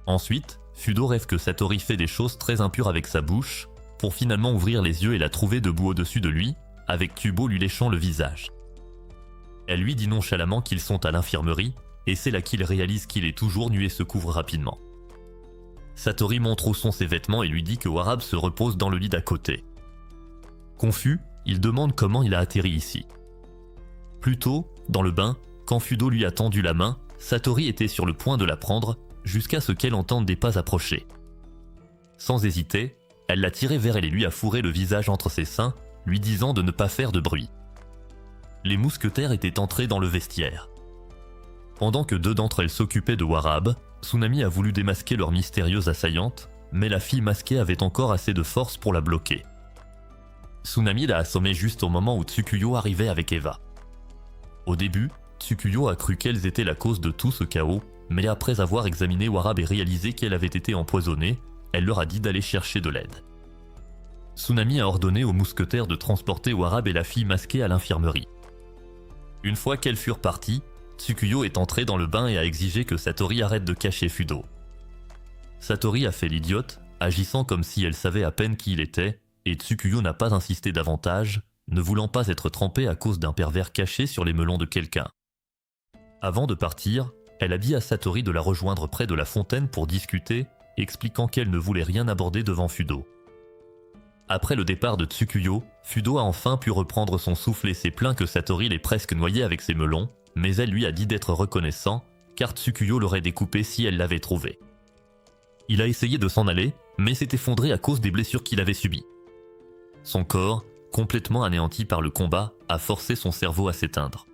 Ensuite, Fudo rêve que Satori fait des choses très impures avec sa bouche, pour finalement ouvrir les yeux et la trouver debout au-dessus de lui, avec Tubo lui léchant le visage. Elle lui dit nonchalamment qu'ils sont à l'infirmerie, et c'est là qu'il réalise qu'il est toujours nu et se couvre rapidement. Satori montre où sont ses vêtements et lui dit que Warabe se repose dans le lit d'à côté. Confus, il demande comment il a atterri ici. Plus tôt, dans le bain, quand Fudo lui a tendu la main, Satori était sur le point de la prendre, jusqu'à ce qu'elle entende des pas approcher. Sans hésiter, elle l'a tiré vers elle et lui a fourré le visage entre ses seins, lui disant de ne pas faire de bruit. Les mousquetaires étaient entrés dans le vestiaire. Pendant que deux d'entre elles s'occupaient de Warabe, Tsunami a voulu démasquer leur mystérieuse assaillante, mais la fille masquée avait encore assez de force pour la bloquer. Tsunami l'a assommée juste au moment où Tsukuyo arrivait avec Eva. Au début, Tsukuyo a cru qu'elles étaient la cause de tout ce chaos, mais après avoir examiné Warabe et réalisé qu'elle avait été empoisonnée, elle leur a dit d'aller chercher de l'aide. Tsunami a ordonné aux mousquetaires de transporter Warabe et la fille masquée à l'infirmerie. Une fois qu'elles furent parties, Tsukuyo est entré dans le bain et a exigé que Satori arrête de cacher Fudo. Satori a fait l'idiote, agissant comme si elle savait à peine qui il était, et Tsukuyo n'a pas insisté davantage, ne voulant pas être trempée à cause d'un pervers caché sur les melons de quelqu'un. Avant de partir, elle a dit à Satori de la rejoindre près de la fontaine pour discuter, expliquant qu'elle ne voulait rien aborder devant Fudo. Après le départ de Tsukuyo, Fudo a enfin pu reprendre son souffle et s'est plaint que Satori l'ait presque noyé avec ses melons, mais elle lui a dit d'être reconnaissant, car Tsukuyo l'aurait découpé si elle l'avait trouvé. Il a essayé de s'en aller, mais s'est effondré à cause des blessures qu'il avait subies. Son corps, complètement anéanti par le combat, a forcé son cerveau à s'éteindre.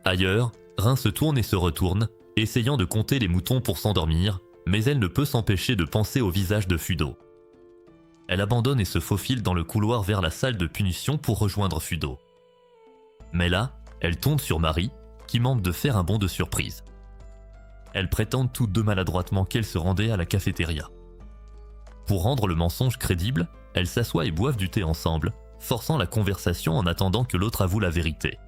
Ailleurs, Rin se tourne et se retourne, essayant de compter les moutons pour s'endormir, mais elle ne peut s'empêcher de penser au visage de Fudo. Elle abandonne et se faufile dans le couloir vers la salle de punition pour rejoindre Fudo. Mais là, elle tombe sur Marie, qui manque de faire un bond de surprise. Elles prétendent toutes deux maladroitement qu'elles se rendaient à la cafétéria. Pour rendre le mensonge crédible, elles s'assoient et boivent du thé ensemble, forçant la conversation en attendant que l'autre avoue la vérité.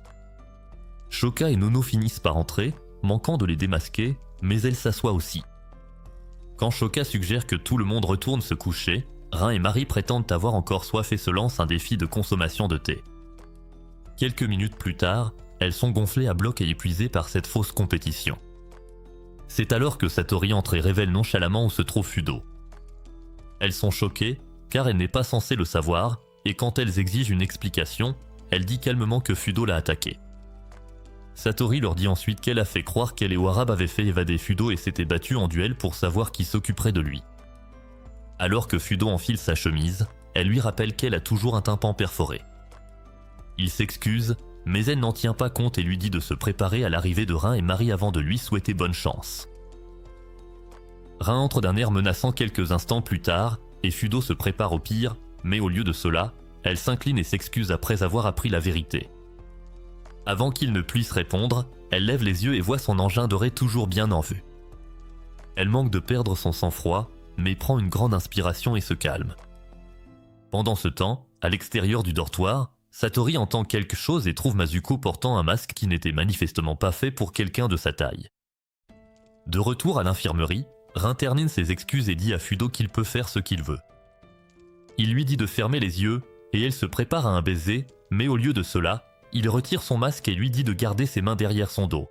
Shoka et Nono finissent par entrer, manquant de les démasquer, mais elles s'assoient aussi. Quand Shoka suggère que tout le monde retourne se coucher, Rin et Marie prétendent avoir encore soif et se lancent un défi de consommation de thé. Quelques minutes plus tard, elles sont gonflées à bloc et épuisées par cette fausse compétition. C'est alors que Satori entre et révèle nonchalamment où se trouve Fudo. Elles sont choquées, car elle n'est pas censée le savoir, et quand elles exigent une explication, elle dit calmement que Fudo l'a attaquée. Satori leur dit ensuite qu'elle a fait croire qu'elle et Warabe avaient fait évader Fudo et s'étaient battus en duel pour savoir qui s'occuperait de lui. Alors que Fudo enfile sa chemise, elle lui rappelle qu'elle a toujours un tympan perforé. Il s'excuse, mais elle n'en tient pas compte et lui dit de se préparer à l'arrivée de Rin et Marie avant de lui souhaiter bonne chance. Rin entre d'un air menaçant quelques instants plus tard, et Fudo se prépare au pire, mais au lieu de cela, elle s'incline et s'excuse après avoir appris la vérité. Avant qu'il ne puisse répondre, elle lève les yeux et voit son engin doré toujours bien en vue. Elle manque de perdre son sang-froid, mais prend une grande inspiration et se calme. Pendant ce temps, à l'extérieur du dortoir, Satori entend quelque chose et trouve Mazuko portant un masque qui n'était manifestement pas fait pour quelqu'un de sa taille. De retour à l'infirmerie, Rin termine ses excuses et dit à Fudo qu'il peut faire ce qu'il veut. Il lui dit de fermer les yeux et elle se prépare à un baiser, mais au lieu de cela, il retire son masque et lui dit de garder ses mains derrière son dos.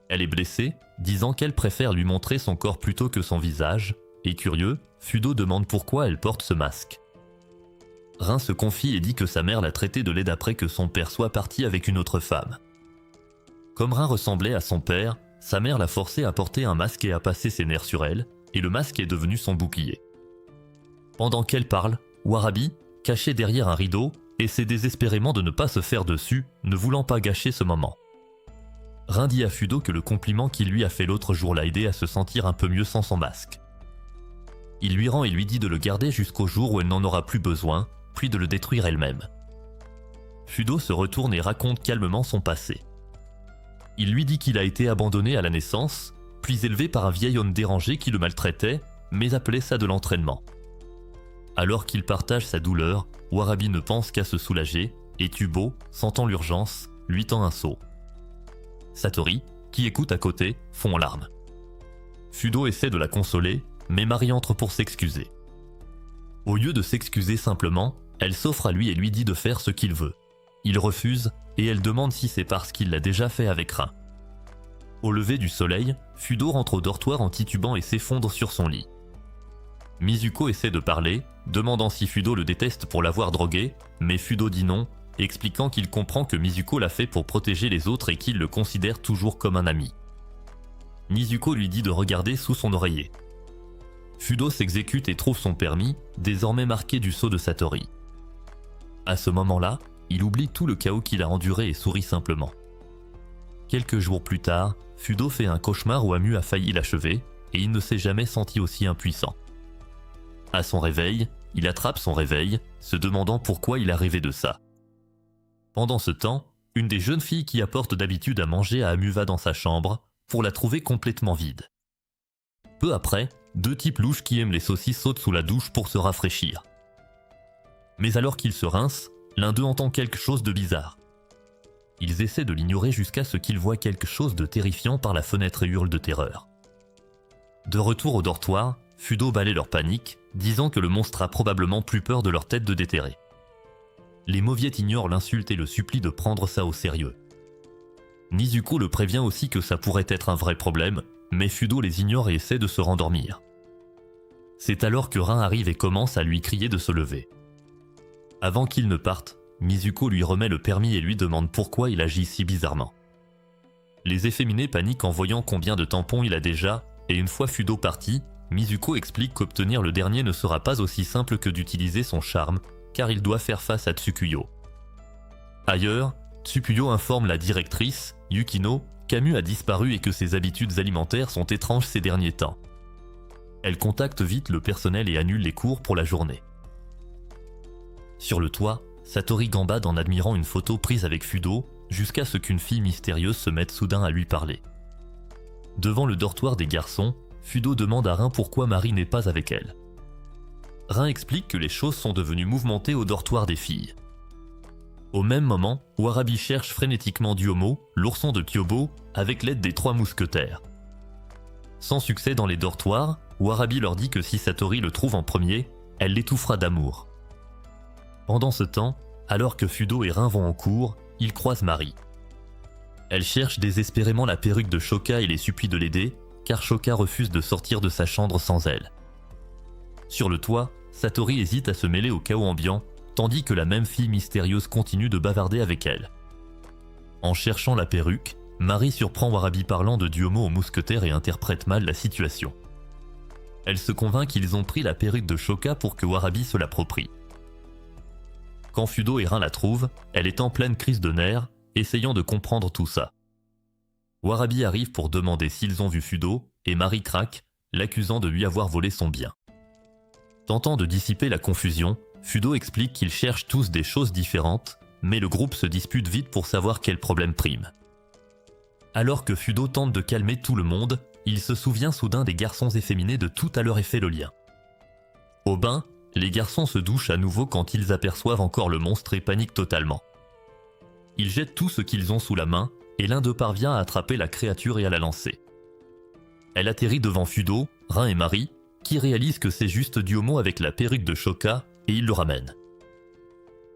Elle est blessée, disant qu'elle préfère lui montrer son corps plutôt que son visage, et curieux, Fudo demande pourquoi elle porte ce masque. Rin se confie et dit que sa mère l'a traité de laide après que son père soit parti avec une autre femme. Comme Rin ressemblait à son père, sa mère l'a forcé à porter un masque et à passer ses nerfs sur elle, et le masque est devenu son bouclier. Pendant qu'elle parle, Warabe, caché derrière un rideau, essaie désespérément de ne pas se faire dessus, ne voulant pas gâcher ce moment. Rin dit à Fudo que le compliment qu'il lui a fait l'autre jour l'a aidé à se sentir un peu mieux sans son masque. Il lui rend et lui dit de le garder jusqu'au jour où elle n'en aura plus besoin, puis de le détruire elle-même. Fudo se retourne et raconte calmement son passé. Il lui dit qu'il a été abandonné à la naissance, puis élevé par un vieil homme dérangé qui le maltraitait, mais appelait ça de l'entraînement. Alors qu'il partage sa douleur, Warabe ne pense qu'à se soulager, et Tubo, sentant l'urgence, lui tend un seau. Satori, qui écoute à côté, fond en larmes. Fudo essaie de la consoler, mais Marie entre pour s'excuser. Au lieu de s'excuser simplement, elle s'offre à lui et lui dit de faire ce qu'il veut. Il refuse, et elle demande si c'est parce qu'il l'a déjà fait avec Rin. Au lever du soleil, Fudo rentre au dortoir en titubant et s'effondre sur son lit. Mizuko essaie de parler, demandant si Fudo le déteste pour l'avoir drogué, mais Fudo dit non, expliquant qu'il comprend que Mizuko l'a fait pour protéger les autres et qu'il le considère toujours comme un ami. Mizuko lui dit de regarder sous son oreiller. Fudo s'exécute et trouve son permis, désormais marqué du sceau de Satori. À ce moment-là, il oublie tout le chaos qu'il a enduré et sourit simplement. Quelques jours plus tard, Fudo fait un cauchemar où Amu a failli l'achever, et il ne s'est jamais senti aussi impuissant. À son réveil, il attrape son réveil, se demandant pourquoi il a rêvé de ça. Pendant ce temps, une des jeunes filles qui apporte d'habitude à manger à Amu va dans sa chambre, pour la trouver complètement vide. Peu après, deux types louches qui aiment les saucisses sautent sous la douche pour se rafraîchir. Mais alors qu'ils se rincent, l'un d'eux entend quelque chose de bizarre. Ils essaient de l'ignorer jusqu'à ce qu'ils voient quelque chose de terrifiant par la fenêtre et hurlent de terreur. De retour au dortoir, Fudo balaie leur panique, disant que le monstre a probablement plus peur de leur tête de déterré. Les mauviettes ignorent l'insulte et le supplient de prendre ça au sérieux. Nizuko le prévient aussi que ça pourrait être un vrai problème, mais Fudo les ignore et essaie de se rendormir. C'est alors que Rin arrive et commence à lui crier de se lever. Avant qu'il ne parte, Mizuko lui remet le permis et lui demande pourquoi il agit si bizarrement. Les efféminés paniquent en voyant combien de tampons il a déjà, et une fois Fudo parti, Mizuko explique qu'obtenir le dernier ne sera pas aussi simple que d'utiliser son charme, car il doit faire face à Tsukuyo. Ailleurs, Tsukuyo informe la directrice, Yukino, qu'Amu a disparu et que ses habitudes alimentaires sont étranges ces derniers temps. Elle contacte vite le personnel et annule les cours pour la journée. Sur le toit, Satori gambade en admirant une photo prise avec Fudo, jusqu'à ce qu'une fille mystérieuse se mette soudain à lui parler. Devant le dortoir des garçons, Fudo demande à Rin pourquoi Marie n'est pas avec elle. Rin explique que les choses sont devenues mouvementées au dortoir des filles. Au même moment, Warabi cherche frénétiquement Duomo, l'ourson de Kyobo, avec l'aide des 3 mousquetaires. Sans succès dans les dortoirs, Warabi leur dit que si Satori le trouve en premier, elle l'étouffera d'amour. Pendant ce temps, alors que Fudo et Rin vont en cours, ils croisent Marie. Elle cherche désespérément la perruque de Shoka et les supplie de l'aider, car Shoka refuse de sortir de sa chambre sans elle. Sur le toit, Satori hésite à se mêler au chaos ambiant, tandis que la même fille mystérieuse continue de bavarder avec elle. En cherchant la perruque, Marie surprend Warabi parlant de Duomo au mousquetaire et interprète mal la situation. Elle se convainc qu'ils ont pris la perruque de Shoka pour que Warabi se l'approprie. Quand Fudo et Rin la trouvent, elle est en pleine crise de nerfs, essayant de comprendre tout ça. Warabi arrive pour demander s'ils ont vu Fudo, et Marie craque, l'accusant de lui avoir volé son bien. Tentant de dissiper la confusion, Fudo explique qu'ils cherchent tous des choses différentes, mais le groupe se dispute vite pour savoir quel problème prime. Alors que Fudo tente de calmer tout le monde, il se souvient soudain des garçons efféminés de tout à l'heure et fait le lien. Au bain, les garçons se douchent à nouveau quand ils aperçoivent encore le monstre et paniquent totalement. Ils jettent tout ce qu'ils ont sous la main, et l'un d'eux parvient à attraper la créature et à la lancer. Elle atterrit devant Fudo, Rin et Marie, qui réalisent que c'est juste Duomo avec la perruque de Shoka, et ils le ramènent.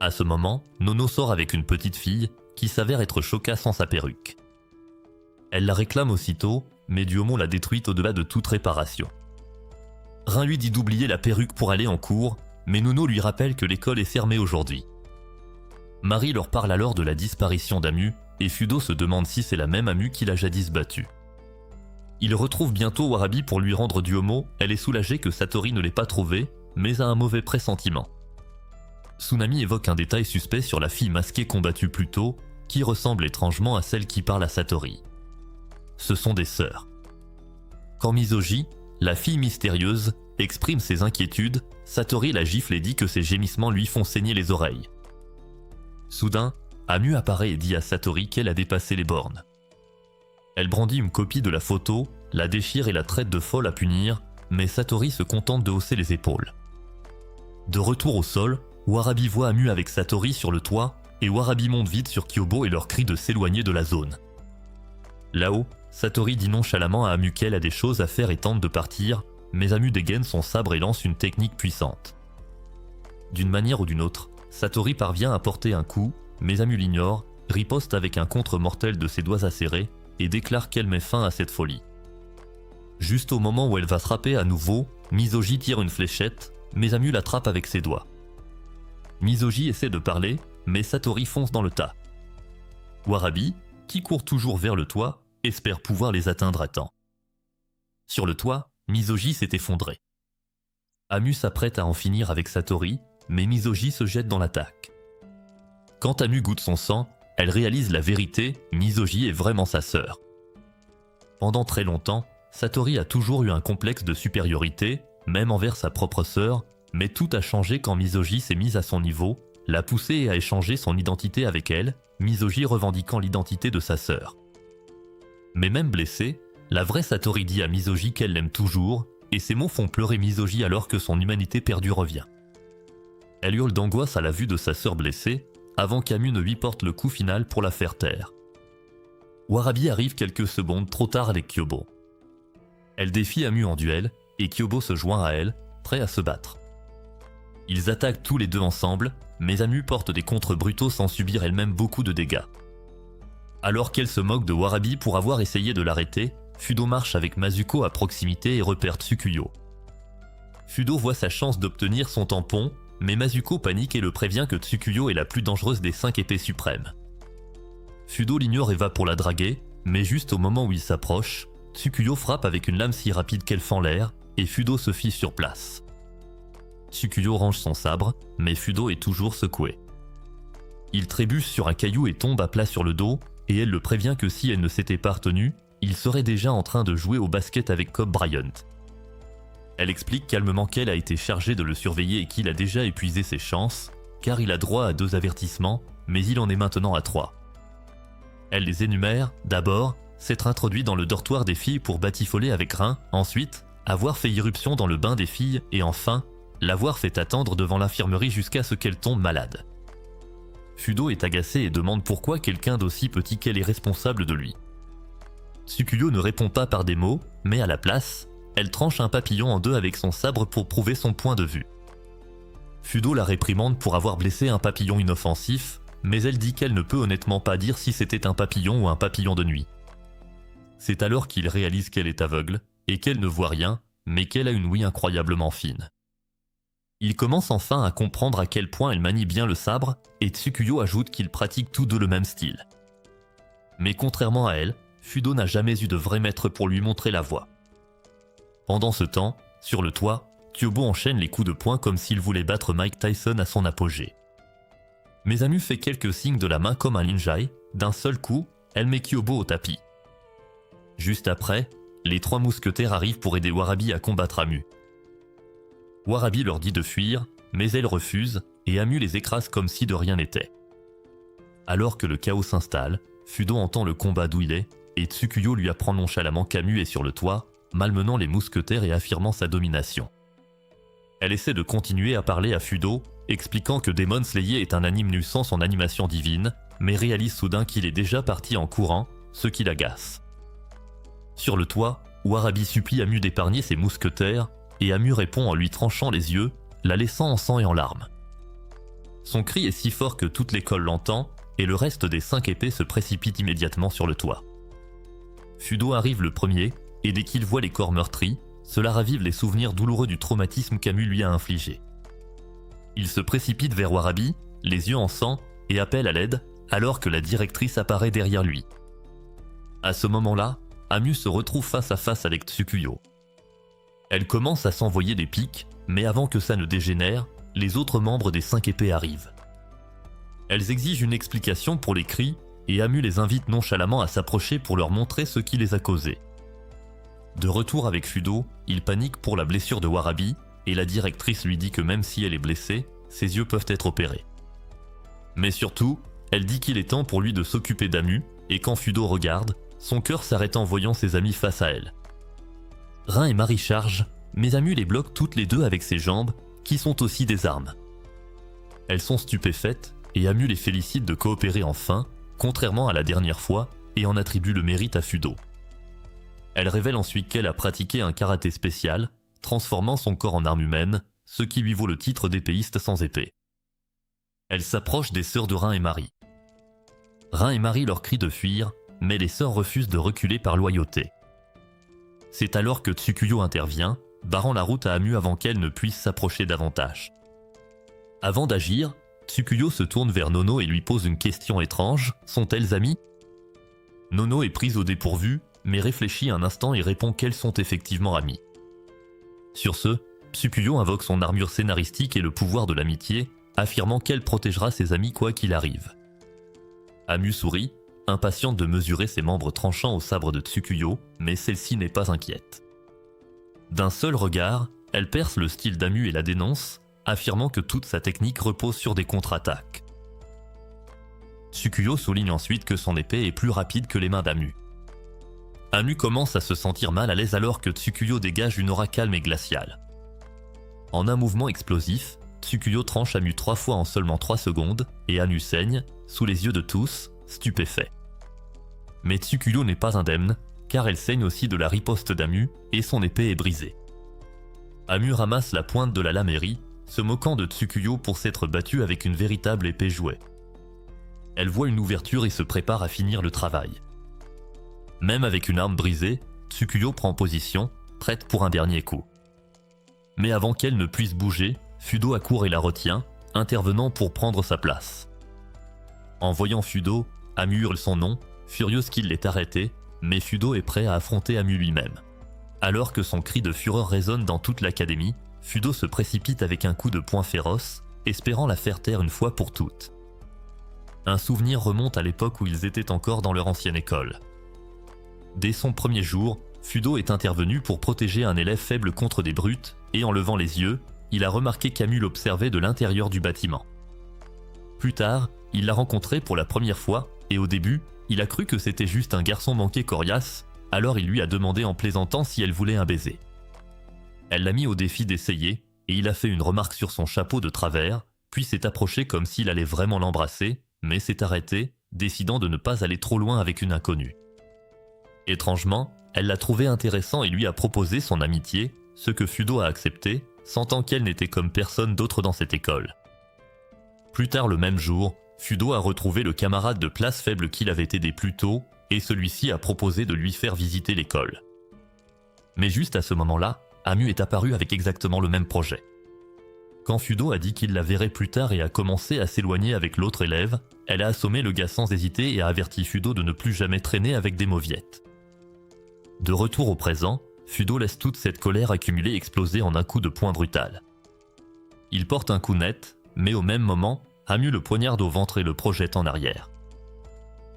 À ce moment, Nono sort avec une petite fille, qui s'avère être Shoka sans sa perruque. Elle la réclame aussitôt, mais Duomo l'a détruite au-delà de toute réparation. Rin lui dit d'oublier la perruque pour aller en cours, mais Nono lui rappelle que l'école est fermée aujourd'hui. Marie leur parle alors de la disparition d'Amu, et Fudo se demande si c'est la même Amu qu'il a jadis battue. Il retrouve bientôt Warabi pour lui rendre Duomo, elle est soulagée que Satori ne l'ait pas trouvé, mais a un mauvais pressentiment. Tsunami évoque un détail suspect sur la fille masquée combattue plus tôt, qui ressemble étrangement à celle qui parle à Satori. Ce sont des sœurs. Quand Mizoji, la fille mystérieuse, exprime ses inquiétudes, Satori la gifle et dit que ses gémissements lui font saigner les oreilles. Soudain, Amu apparaît et dit à Satori qu'elle a dépassé les bornes. Elle brandit une copie de la photo, la déchire et la traite de folle à punir, mais Satori se contente de hausser les épaules. De retour au sol, Warabi voit Amu avec Satori sur le toit, et Warabi monte vite sur Kyobo et leur crie de s'éloigner de la zone. Là-haut, Satori dit nonchalamment à Amu qu'elle a des choses à faire et tente de partir, mais Amu dégaine son sabre et lance une technique puissante. D'une manière ou d'une autre, Satori parvient à porter un coup, mais Amu l'ignore, riposte avec un contre mortel de ses doigts acérés, et déclare qu'elle met fin à cette folie. Juste au moment où elle va frapper à nouveau, Misoji tire une fléchette, mais Amu l'attrape avec ses doigts. Misoji essaie de parler, mais Satori fonce dans le tas. Warabi, qui court toujours vers le toit, espère pouvoir les atteindre à temps. Sur le toit, Misoji s'est effondré. Amu s'apprête à en finir avec Satori, mais Misoji se jette dans l'attaque. Quand Amu goûte son sang, elle réalise la vérité, Misoji est vraiment sa sœur. Pendant très longtemps, Satori a toujours eu un complexe de supériorité, même envers sa propre sœur, mais tout a changé quand Misoji s'est mise à son niveau, l'a poussée à échanger son identité avec elle, Misoji revendiquant l'identité de sa sœur. Mais même blessée, la vraie Satori dit à Misoji qu'elle l'aime toujours, et ces mots font pleurer Misoji alors que son humanité perdue revient. Elle hurle d'angoisse à la vue de sa sœur blessée, avant qu'Amu ne lui porte le coup final pour la faire taire. Warabi arrive quelques secondes trop tard avec Kyobo. Elle défie Amu en duel, et Kyobo se joint à elle, prêt à se battre. Ils attaquent tous les deux ensemble, mais Amu porte des contres brutaux sans subir elle-même beaucoup de dégâts. Alors qu'elle se moque de Warabi pour avoir essayé de l'arrêter, Fudo marche avec Masuko à proximité et repère Tsukuyo. Fudo voit sa chance d'obtenir son tampon, mais Masuko panique et le prévient que Tsukuyo est la plus dangereuse des 5 épées suprêmes. Fudo l'ignore et va pour la draguer, mais juste au moment où il s'approche, Tsukuyo frappe avec une lame si rapide qu'elle fend l'air, et Fudo se fige sur place. Tsukuyo range son sabre, mais Fudo est toujours secoué. Il trébuche sur un caillou et tombe à plat sur le dos, et elle le prévient que si elle ne s'était pas retenue, il serait déjà en train de jouer au basket avec Kobe Bryant. Elle explique calmement qu'elle a été chargée de le surveiller et qu'il a déjà épuisé ses chances, car il a droit à 2 avertissements, mais il en est maintenant à 3. Elle les énumère, d'abord, s'être introduit dans le dortoir des filles pour batifoler avec Rin, ensuite, avoir fait irruption dans le bain des filles et enfin, l'avoir fait attendre devant l'infirmerie jusqu'à ce qu'elle tombe malade. Fudo est agacé et demande pourquoi quelqu'un d'aussi petit qu'elle est responsable de lui. Tsukuyo ne répond pas par des mots, mais à la place, elle tranche un papillon en 2 avec son sabre pour prouver son point de vue. Fudo la réprimande pour avoir blessé un papillon inoffensif, mais elle dit qu'elle ne peut honnêtement pas dire si c'était un papillon ou un papillon de nuit. C'est alors qu'il réalise qu'elle est aveugle, et qu'elle ne voit rien, mais qu'elle a une ouïe incroyablement fine. Il commence enfin à comprendre à quel point elle manie bien le sabre, et Tsukuyo ajoute qu'ils pratiquent tous deux le même style. Mais contrairement à elle, Fudo n'a jamais eu de vrai maître pour lui montrer la voie. Pendant ce temps, sur le toit, Kyobo enchaîne les coups de poing comme s'il voulait battre Mike Tyson à son apogée. Mais Amu fait quelques signes de la main comme un ninja, d'un seul coup, elle met Kyobo au tapis. Juste après, les 3 mousquetaires arrivent pour aider Warabi à combattre Amu. Warabi leur dit de fuir, mais elle refuse, et Amu les écrase comme si de rien n'était. Alors que le chaos s'installe, Fudo entend le combat d'où il est, et Tsukuyo lui apprend nonchalamment qu'Amu est sur le toit, malmenant les mousquetaires et affirmant sa domination. Elle essaie de continuer à parler à Fudo, expliquant que Demon Slayer est un anime nu sans son animation divine, mais réalise soudain qu'il est déjà parti en courant, ce qui l'agace. Sur le toit, Warabi supplie Amu d'épargner ses mousquetaires, et Amu répond en lui tranchant les yeux, la laissant en sang et en larmes. Son cri est si fort que toute l'école l'entend, et le reste des 5 épées se précipite immédiatement sur le toit. Fudo arrive le premier, et dès qu'il voit les corps meurtris, cela ravive les souvenirs douloureux du traumatisme qu'Amu lui a infligé. Il se précipite vers Warabi, les yeux en sang, et appelle à l'aide, alors que la directrice apparaît derrière lui. À ce moment-là, Amu se retrouve face à face avec Tsukuyo. Elle commence à s'envoyer des pics, mais avant que ça ne dégénère, les autres membres des 5 épées arrivent. Elles exigent une explication pour les cris, et Amu les invite nonchalamment à s'approcher pour leur montrer ce qui les a causés. De retour avec Fudo, il panique pour la blessure de Warabi, et la directrice lui dit que même si elle est blessée, ses yeux peuvent être opérés. Mais surtout, elle dit qu'il est temps pour lui de s'occuper d'Amu, et quand Fudo regarde, son cœur s'arrête en voyant ses amis face à elle. Rin et Marie chargent, mais Amu les bloque toutes les deux avec ses jambes, qui sont aussi des armes. Elles sont stupéfaites, et Amu les félicite de coopérer enfin, contrairement à la dernière fois, et en attribue le mérite à Fudo. Elle révèle ensuite qu'elle a pratiqué un karaté spécial, transformant son corps en arme humaine, ce qui lui vaut le titre d'épéiste sans épée. Elle s'approche des sœurs de Rin et Marie. Rin et Marie leur crient de fuir, mais les sœurs refusent de reculer par loyauté. C'est alors que Tsukuyo intervient, barrant la route à Amu avant qu'elle ne puisse s'approcher davantage. Avant d'agir, Tsukuyo se tourne vers Nono et lui pose une question étrange, sont-elles amies ? Nono est prise au dépourvu, mais réfléchit un instant et répond qu'elles sont effectivement amies. Sur ce, Tsukuyo invoque son armure scénaristique et le pouvoir de l'amitié, affirmant qu'elle protégera ses amis quoi qu'il arrive. Amu sourit, impatiente de mesurer ses membres tranchants au sabre de Tsukuyo, mais celle-ci n'est pas inquiète. D'un seul regard, elle perce le style d'Amu et la dénonce, affirmant que toute sa technique repose sur des contre-attaques. Tsukuyo souligne ensuite que son épée est plus rapide que les mains d'Amu. Amu commence à se sentir mal à l'aise alors que Tsukuyo dégage une aura calme et glaciale. En un mouvement explosif, Tsukuyo tranche Amu 3 fois en seulement 3 secondes, et Amu saigne, sous les yeux de tous, stupéfaits. Mais Tsukuyo n'est pas indemne, car elle saigne aussi de la riposte d'Amu, et son épée est brisée. Amu ramasse la pointe de la lame et rit, se moquant de Tsukuyo pour s'être battue avec une véritable épée jouet. Elle voit une ouverture et se prépare à finir le travail. Même avec une arme brisée, Tsukuyo prend position, prête pour un dernier coup. Mais avant qu'elle ne puisse bouger, Fudo accourt et la retient, intervenant pour prendre sa place. En voyant Fudo, Amu hurle son nom, furieuse qu'il l'ait arrêté, mais Fudo est prêt à affronter Amu lui-même. Alors que son cri de fureur résonne dans toute l'académie, Fudo se précipite avec un coup de poing féroce, espérant la faire taire une fois pour toutes. Un souvenir remonte à l'époque où ils étaient encore dans leur ancienne école. Dès son premier jour, Fudo est intervenu pour protéger un élève faible contre des brutes, et en levant les yeux, il a remarqué qu'Amu l'observait de l'intérieur du bâtiment. Plus tard, il l'a rencontré pour la première fois, et au début, il a cru que c'était juste un garçon manqué coriace, alors il lui a demandé en plaisantant si elle voulait un baiser. Elle l'a mis au défi d'essayer, et il a fait une remarque sur son chapeau de travers, puis s'est approché comme s'il allait vraiment l'embrasser, mais s'est arrêté, décidant de ne pas aller trop loin avec une inconnue. Étrangement, elle l'a trouvé intéressant et lui a proposé son amitié, ce que Fudo a accepté, sentant qu'elle n'était comme personne d'autre dans cette école. Plus tard le même jour, Fudo a retrouvé le camarade de classe faible qu'il avait aidé plus tôt, et celui-ci a proposé de lui faire visiter l'école. Mais juste à ce moment-là, Amu est apparu avec exactement le même projet. Quand Fudo a dit qu'il la verrait plus tard et a commencé à s'éloigner avec l'autre élève, elle a assommé le gars sans hésiter et a averti Fudo de ne plus jamais traîner avec des mauviettes. De retour au présent, Fudo laisse toute cette colère accumulée exploser en un coup de poing brutal. Il porte un coup net, mais au même moment, Amu le poignarde au ventre et le projette en arrière.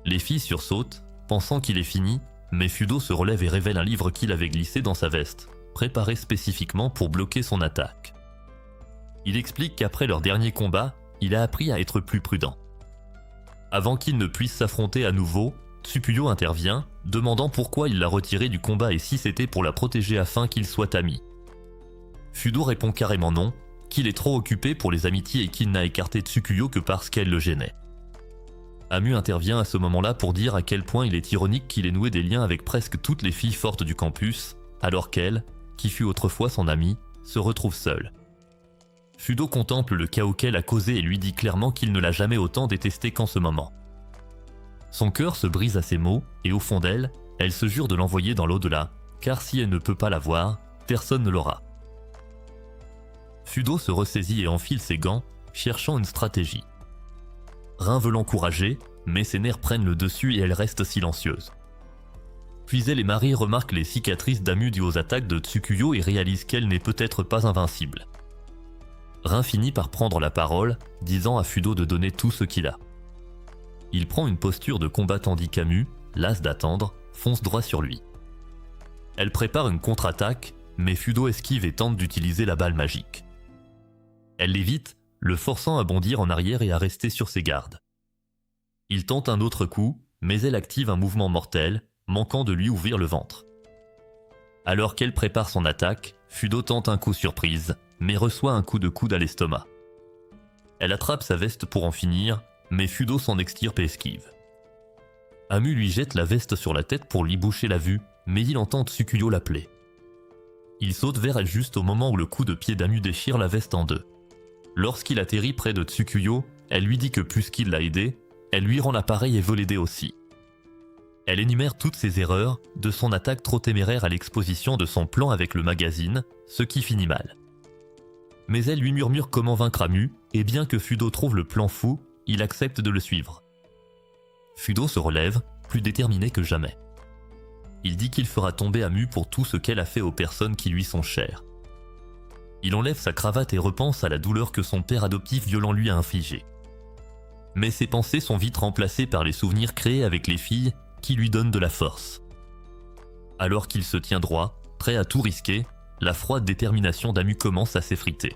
Les filles sursautent, pensant qu'il est fini, mais Fudo se relève et révèle un livre qu'il avait glissé dans sa veste, préparé spécifiquement pour bloquer son attaque. Il explique qu'après leur dernier combat, il a appris à être plus prudent. Avant qu'ils ne puissent s'affronter à nouveau, Tsukuyo intervient, demandant pourquoi il l'a retirée du combat et si c'était pour la protéger afin qu'ils soient amis. Fudo répond carrément non, qu'il est trop occupé pour les amitiés et qu'il n'a écarté Tsukuyo que parce qu'elle le gênait. Amu intervient à ce moment-là pour dire à quel point il est ironique qu'il ait noué des liens avec presque toutes les filles fortes du campus, alors qu'elle, qui fut autrefois son amie, se retrouve seule. Fudo contemple le chaos qu'elle a causé et lui dit clairement qu'il ne l'a jamais autant détesté qu'en ce moment. Son cœur se brise à ces mots, et au fond d'elle, elle se jure de l'envoyer dans l'au-delà, car si elle ne peut pas l'avoir, personne ne l'aura. Fudo se ressaisit et enfile ses gants, cherchant une stratégie. Rin veut l'encourager, mais ses nerfs prennent le dessus et elle reste silencieuse. Puis elle et Marie remarquent les cicatrices d'Amu dues aux attaques de Tsukuyo et réalisent qu'elle n'est peut-être pas invincible. Rin finit par prendre la parole, disant à Fudo de donner tout ce qu'il a. Il prend une posture de combat tandis qu'Amu, las d'attendre, fonce droit sur lui. Elle prépare une contre-attaque, mais Fudo esquive et tente d'utiliser la balle magique. Elle l'évite, le forçant à bondir en arrière et à rester sur ses gardes. Il tente un autre coup, mais elle active un mouvement mortel, manquant de lui ouvrir le ventre. Alors qu'elle prépare son attaque, Fudo tente un coup surprise, mais reçoit un coup de coude à l'estomac. Elle attrape sa veste pour en finir, mais Fudo s'en extirpe et esquive. Amu lui jette la veste sur la tête pour lui boucher la vue, mais il entend Tsukuyo l'appeler. Il saute vers elle juste au moment où le coup de pied d'Amu déchire la veste en deux. Lorsqu'il atterrit près de Tsukuyo, elle lui dit que puisqu'il l'a aidé, elle lui rend l'appareil et veut l'aider aussi. Elle énumère toutes ses erreurs, de son attaque trop téméraire à l'exposition de son plan avec le magazine, ce qui finit mal. Mais elle lui murmure comment vaincre Amu, et bien que Fudo trouve le plan fou, il accepte de le suivre. Fudo se relève, plus déterminé que jamais. Il dit qu'il fera tomber Amu pour tout ce qu'elle a fait aux personnes qui lui sont chères. Il enlève sa cravate et repense à la douleur que son père adoptif violent lui a infligée. Mais ses pensées sont vite remplacées par les souvenirs créés avec les filles qui lui donnent de la force. Alors qu'il se tient droit, prêt à tout risquer, la froide détermination d'Amu commence à s'effriter.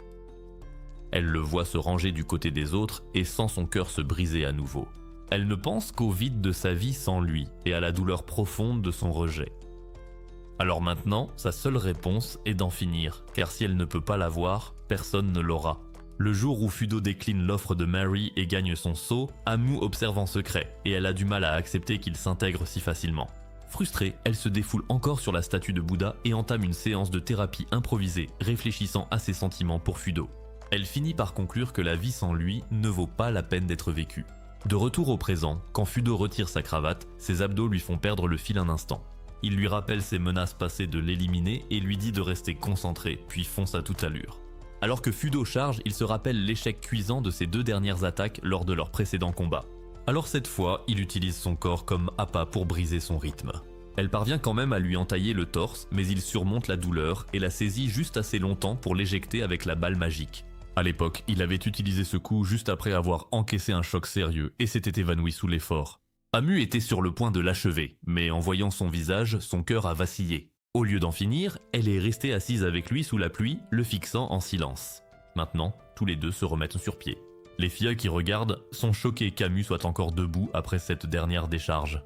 Elle le voit se ranger du côté des autres et sent son cœur se briser à nouveau. Elle ne pense qu'au vide de sa vie sans lui et à la douleur profonde de son rejet. Alors maintenant, sa seule réponse est d'en finir, car si elle ne peut pas l'avoir, personne ne l'aura. Le jour où Fudo décline l'offre de Mary et gagne son sceau, Amu observe en secret, et elle a du mal à accepter qu'il s'intègre si facilement. Frustrée, elle se défoule encore sur la statue de Bouddha et entame une séance de thérapie improvisée, réfléchissant à ses sentiments pour Fudo. Elle finit par conclure que la vie sans lui ne vaut pas la peine d'être vécue. De retour au présent, quand Fudo retire sa cravate, ses abdos lui font perdre le fil un instant. Il lui rappelle ses menaces passées de l'éliminer et lui dit de rester concentré, puis fonce à toute allure. Alors que Fudo charge, il se rappelle l'échec cuisant de ses 2 dernières attaques lors de leur précédent combat. Alors cette fois, il utilise son corps comme appât pour briser son rythme. Elle parvient quand même à lui entailler le torse, mais il surmonte la douleur et la saisit juste assez longtemps pour l'éjecter avec la balle magique. À l'époque, il avait utilisé ce coup juste après avoir encaissé un choc sérieux et s'était évanoui sous l'effort. Amu était sur le point de l'achever, mais en voyant son visage, son cœur a vacillé. Au lieu d'en finir, elle est restée assise avec lui sous la pluie, le fixant en silence. Maintenant, tous les deux se remettent sur pied. Les filles qui regardent sont choquées qu'Amu soit encore debout après cette dernière décharge.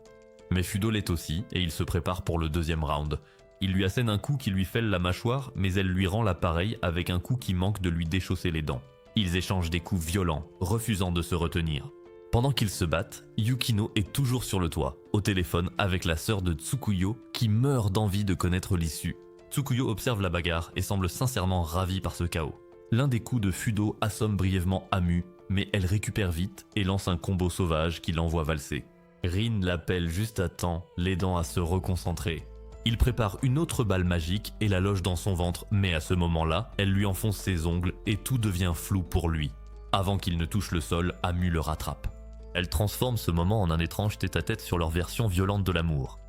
Mais Fudo l'est aussi, et il se prépare pour le 2e round. Il lui assène un coup qui lui fêle la mâchoire, mais elle lui rend l'appareil avec un coup qui manque de lui déchausser les dents. Ils échangent des coups violents, refusant de se retenir. Pendant qu'ils se battent, Yukino est toujours sur le toit, au téléphone avec la sœur de Tsukuyo qui meurt d'envie de connaître l'issue. Tsukuyo observe la bagarre et semble sincèrement ravie par ce chaos. L'un des coups de Fudo assomme brièvement Amu, mais elle récupère vite et lance un combo sauvage qui l'envoie valser. Rin l'appelle juste à temps, l'aidant à se reconcentrer. Il prépare une autre balle magique et la loge dans son ventre, mais à ce moment-là, elle lui enfonce ses ongles et tout devient flou pour lui. Avant qu'il ne touche le sol, Amu le rattrape. Elle transforme ce moment en un étrange tête-à-tête sur leur version violente de l'amour.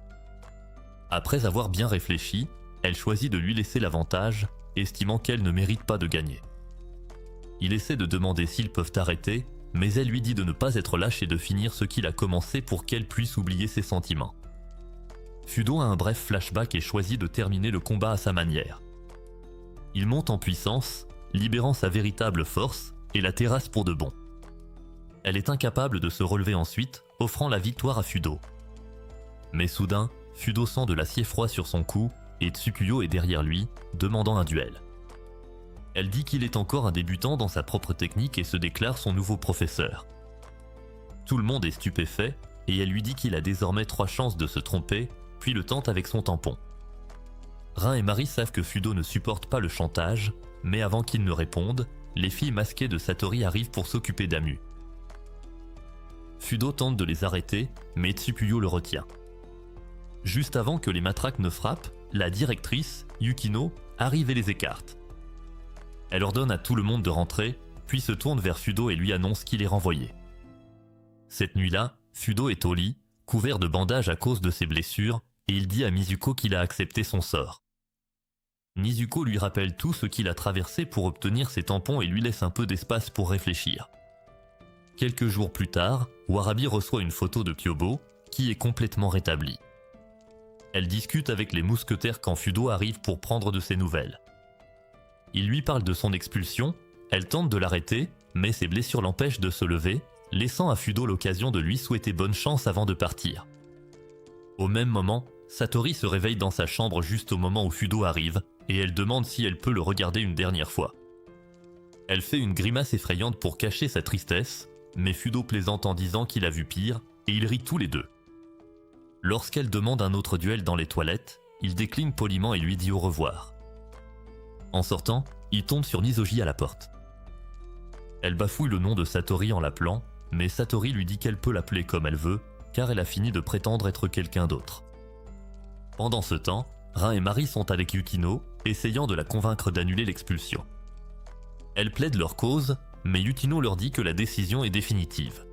Après avoir bien réfléchi, elle choisit de lui laisser l'avantage, estimant qu'elle ne mérite pas de gagner. Il essaie de demander s'ils peuvent arrêter, mais elle lui dit de ne pas être lâche et de finir ce qu'il a commencé pour qu'elle puisse oublier ses sentiments. Fudo a un bref flashback et choisit de terminer le combat à sa manière. Il monte en puissance, libérant sa véritable force et la terrasse pour de bon. Elle est incapable de se relever ensuite, offrant la victoire à Fudo. Mais soudain, Fudo sent de l'acier froid sur son cou et Tsukuyo est derrière lui, demandant un duel. Elle dit qu'il est encore un débutant dans sa propre technique et se déclare son nouveau professeur. Tout le monde est stupéfait et elle lui dit qu'il a désormais 3 chances de se tromper, puis le tente avec son tampon. Rin et Mari savent que Fudo ne supporte pas le chantage, mais avant qu'il ne réponde, les filles masquées de Satori arrivent pour s'occuper d'Amu. Fudo tente de les arrêter, mais Tsukuyo le retient. Juste avant que les matraques ne frappent, la directrice, Yukino, arrive et les écarte. Elle ordonne à tout le monde de rentrer, puis se tourne vers Fudo et lui annonce qu'il est renvoyé. Cette nuit-là, Fudo est au lit, couvert de bandages à cause de ses blessures, et il dit à Mizuko qu'il a accepté son sort. Mizuko lui rappelle tout ce qu'il a traversé pour obtenir ses tampons et lui laisse un peu d'espace pour réfléchir. Quelques jours plus tard, Warabi reçoit une photo de Kyobo, qui est complètement rétablie. Elle discute avec les mousquetaires quand Fudo arrive pour prendre de ses nouvelles. Il lui parle de son expulsion, elle tente de l'arrêter, mais ses blessures l'empêchent de se lever, laissant à Fudo l'occasion de lui souhaiter bonne chance avant de partir. Au même moment, Satori se réveille dans sa chambre juste au moment où Fudo arrive, et elle demande si elle peut le regarder une dernière fois. Elle fait une grimace effrayante pour cacher sa tristesse, mais Fudo plaisante en disant qu'il a vu pire, et ils rient tous les deux. Lorsqu'elle demande un autre duel dans les toilettes, il décline poliment et lui dit au revoir. En sortant, il tombe sur Nizoji à la porte. Elle bafouille le nom de Satori en l'appelant, mais Satori lui dit qu'elle peut l'appeler comme elle veut, car elle a fini de prétendre être quelqu'un d'autre. Pendant ce temps, Rin et Mari sont avec Yukino, essayant de la convaincre d'annuler l'expulsion. Elles plaident leur cause, mais Yukino leur dit que la décision est définitive.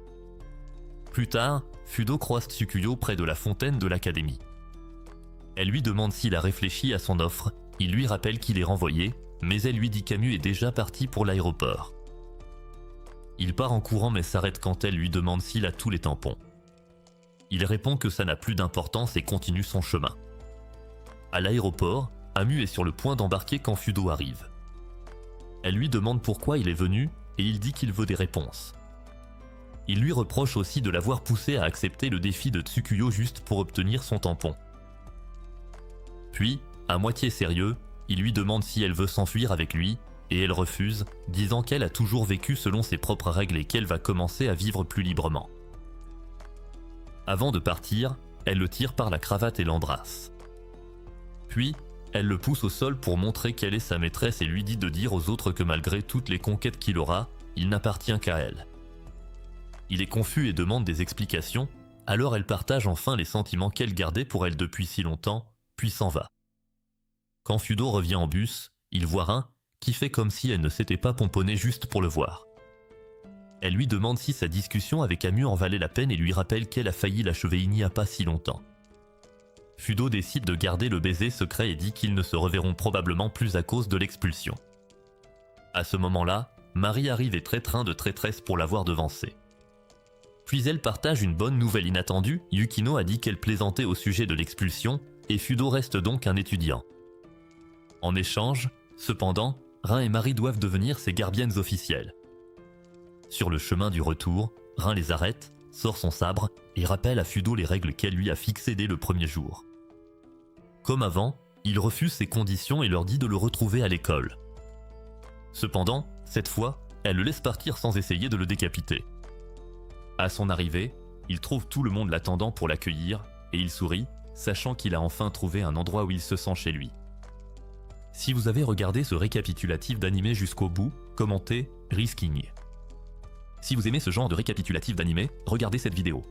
Plus tard, Fudo croise Tsukuyo près de la fontaine de l'académie. Elle lui demande s'il a réfléchi à son offre, il lui rappelle qu'il est renvoyé, mais elle lui dit qu'Amu est déjà parti pour l'aéroport. Il part en courant mais s'arrête quand elle lui demande s'il a tous les tampons. Il répond que ça n'a plus d'importance et continue son chemin. À l'aéroport, Amu est sur le point d'embarquer quand Fudo arrive. Elle lui demande pourquoi il est venu et il dit qu'il veut des réponses. Il lui reproche aussi de l'avoir poussé à accepter le défi de Tsukuyo juste pour obtenir son tampon. Puis, à moitié sérieux, il lui demande si elle veut s'enfuir avec lui, et elle refuse, disant qu'elle a toujours vécu selon ses propres règles et qu'elle va commencer à vivre plus librement. Avant de partir, elle le tire par la cravate et l'embrasse. Puis, elle le pousse au sol pour montrer qu'elle est sa maîtresse et lui dit de dire aux autres que malgré toutes les conquêtes qu'il aura, il n'appartient qu'à elle. Il est confus et demande des explications, alors elle partage enfin les sentiments qu'elle gardait pour elle depuis si longtemps, puis s'en va. Quand Fudo revient en bus, il voit Rin, qui fait comme si elle ne s'était pas pomponnée juste pour le voir. Elle lui demande si sa discussion avec Amu en valait la peine et lui rappelle qu'elle a failli l'achever il n'y a pas si longtemps. Fudo décide de garder le baiser secret et dit qu'ils ne se reverront probablement plus à cause de l'expulsion. À ce moment-là, Mari arrive et traite Rin de traîtresse pour l'avoir devancée. Puis elle partage une bonne nouvelle inattendue, Yukino a dit qu'elle plaisantait au sujet de l'expulsion, et Fudo reste donc un étudiant. En échange, cependant, Rin et Mari doivent devenir ses gardiennes officielles. Sur le chemin du retour, Rin les arrête, sort son sabre et rappelle à Fudo les règles qu'elle lui a fixées dès le premier jour. Comme avant, il refuse ses conditions et leur dit de le retrouver à l'école. Cependant, cette fois, elle le laisse partir sans essayer de le décapiter. À son arrivée, il trouve tout le monde l'attendant pour l'accueillir et il sourit, sachant qu'il a enfin trouvé un endroit où il se sent chez lui. Si vous avez regardé ce récapitulatif d'animé jusqu'au bout, commentez Risking. Si vous aimez ce genre de récapitulatif d'animé, regardez cette vidéo.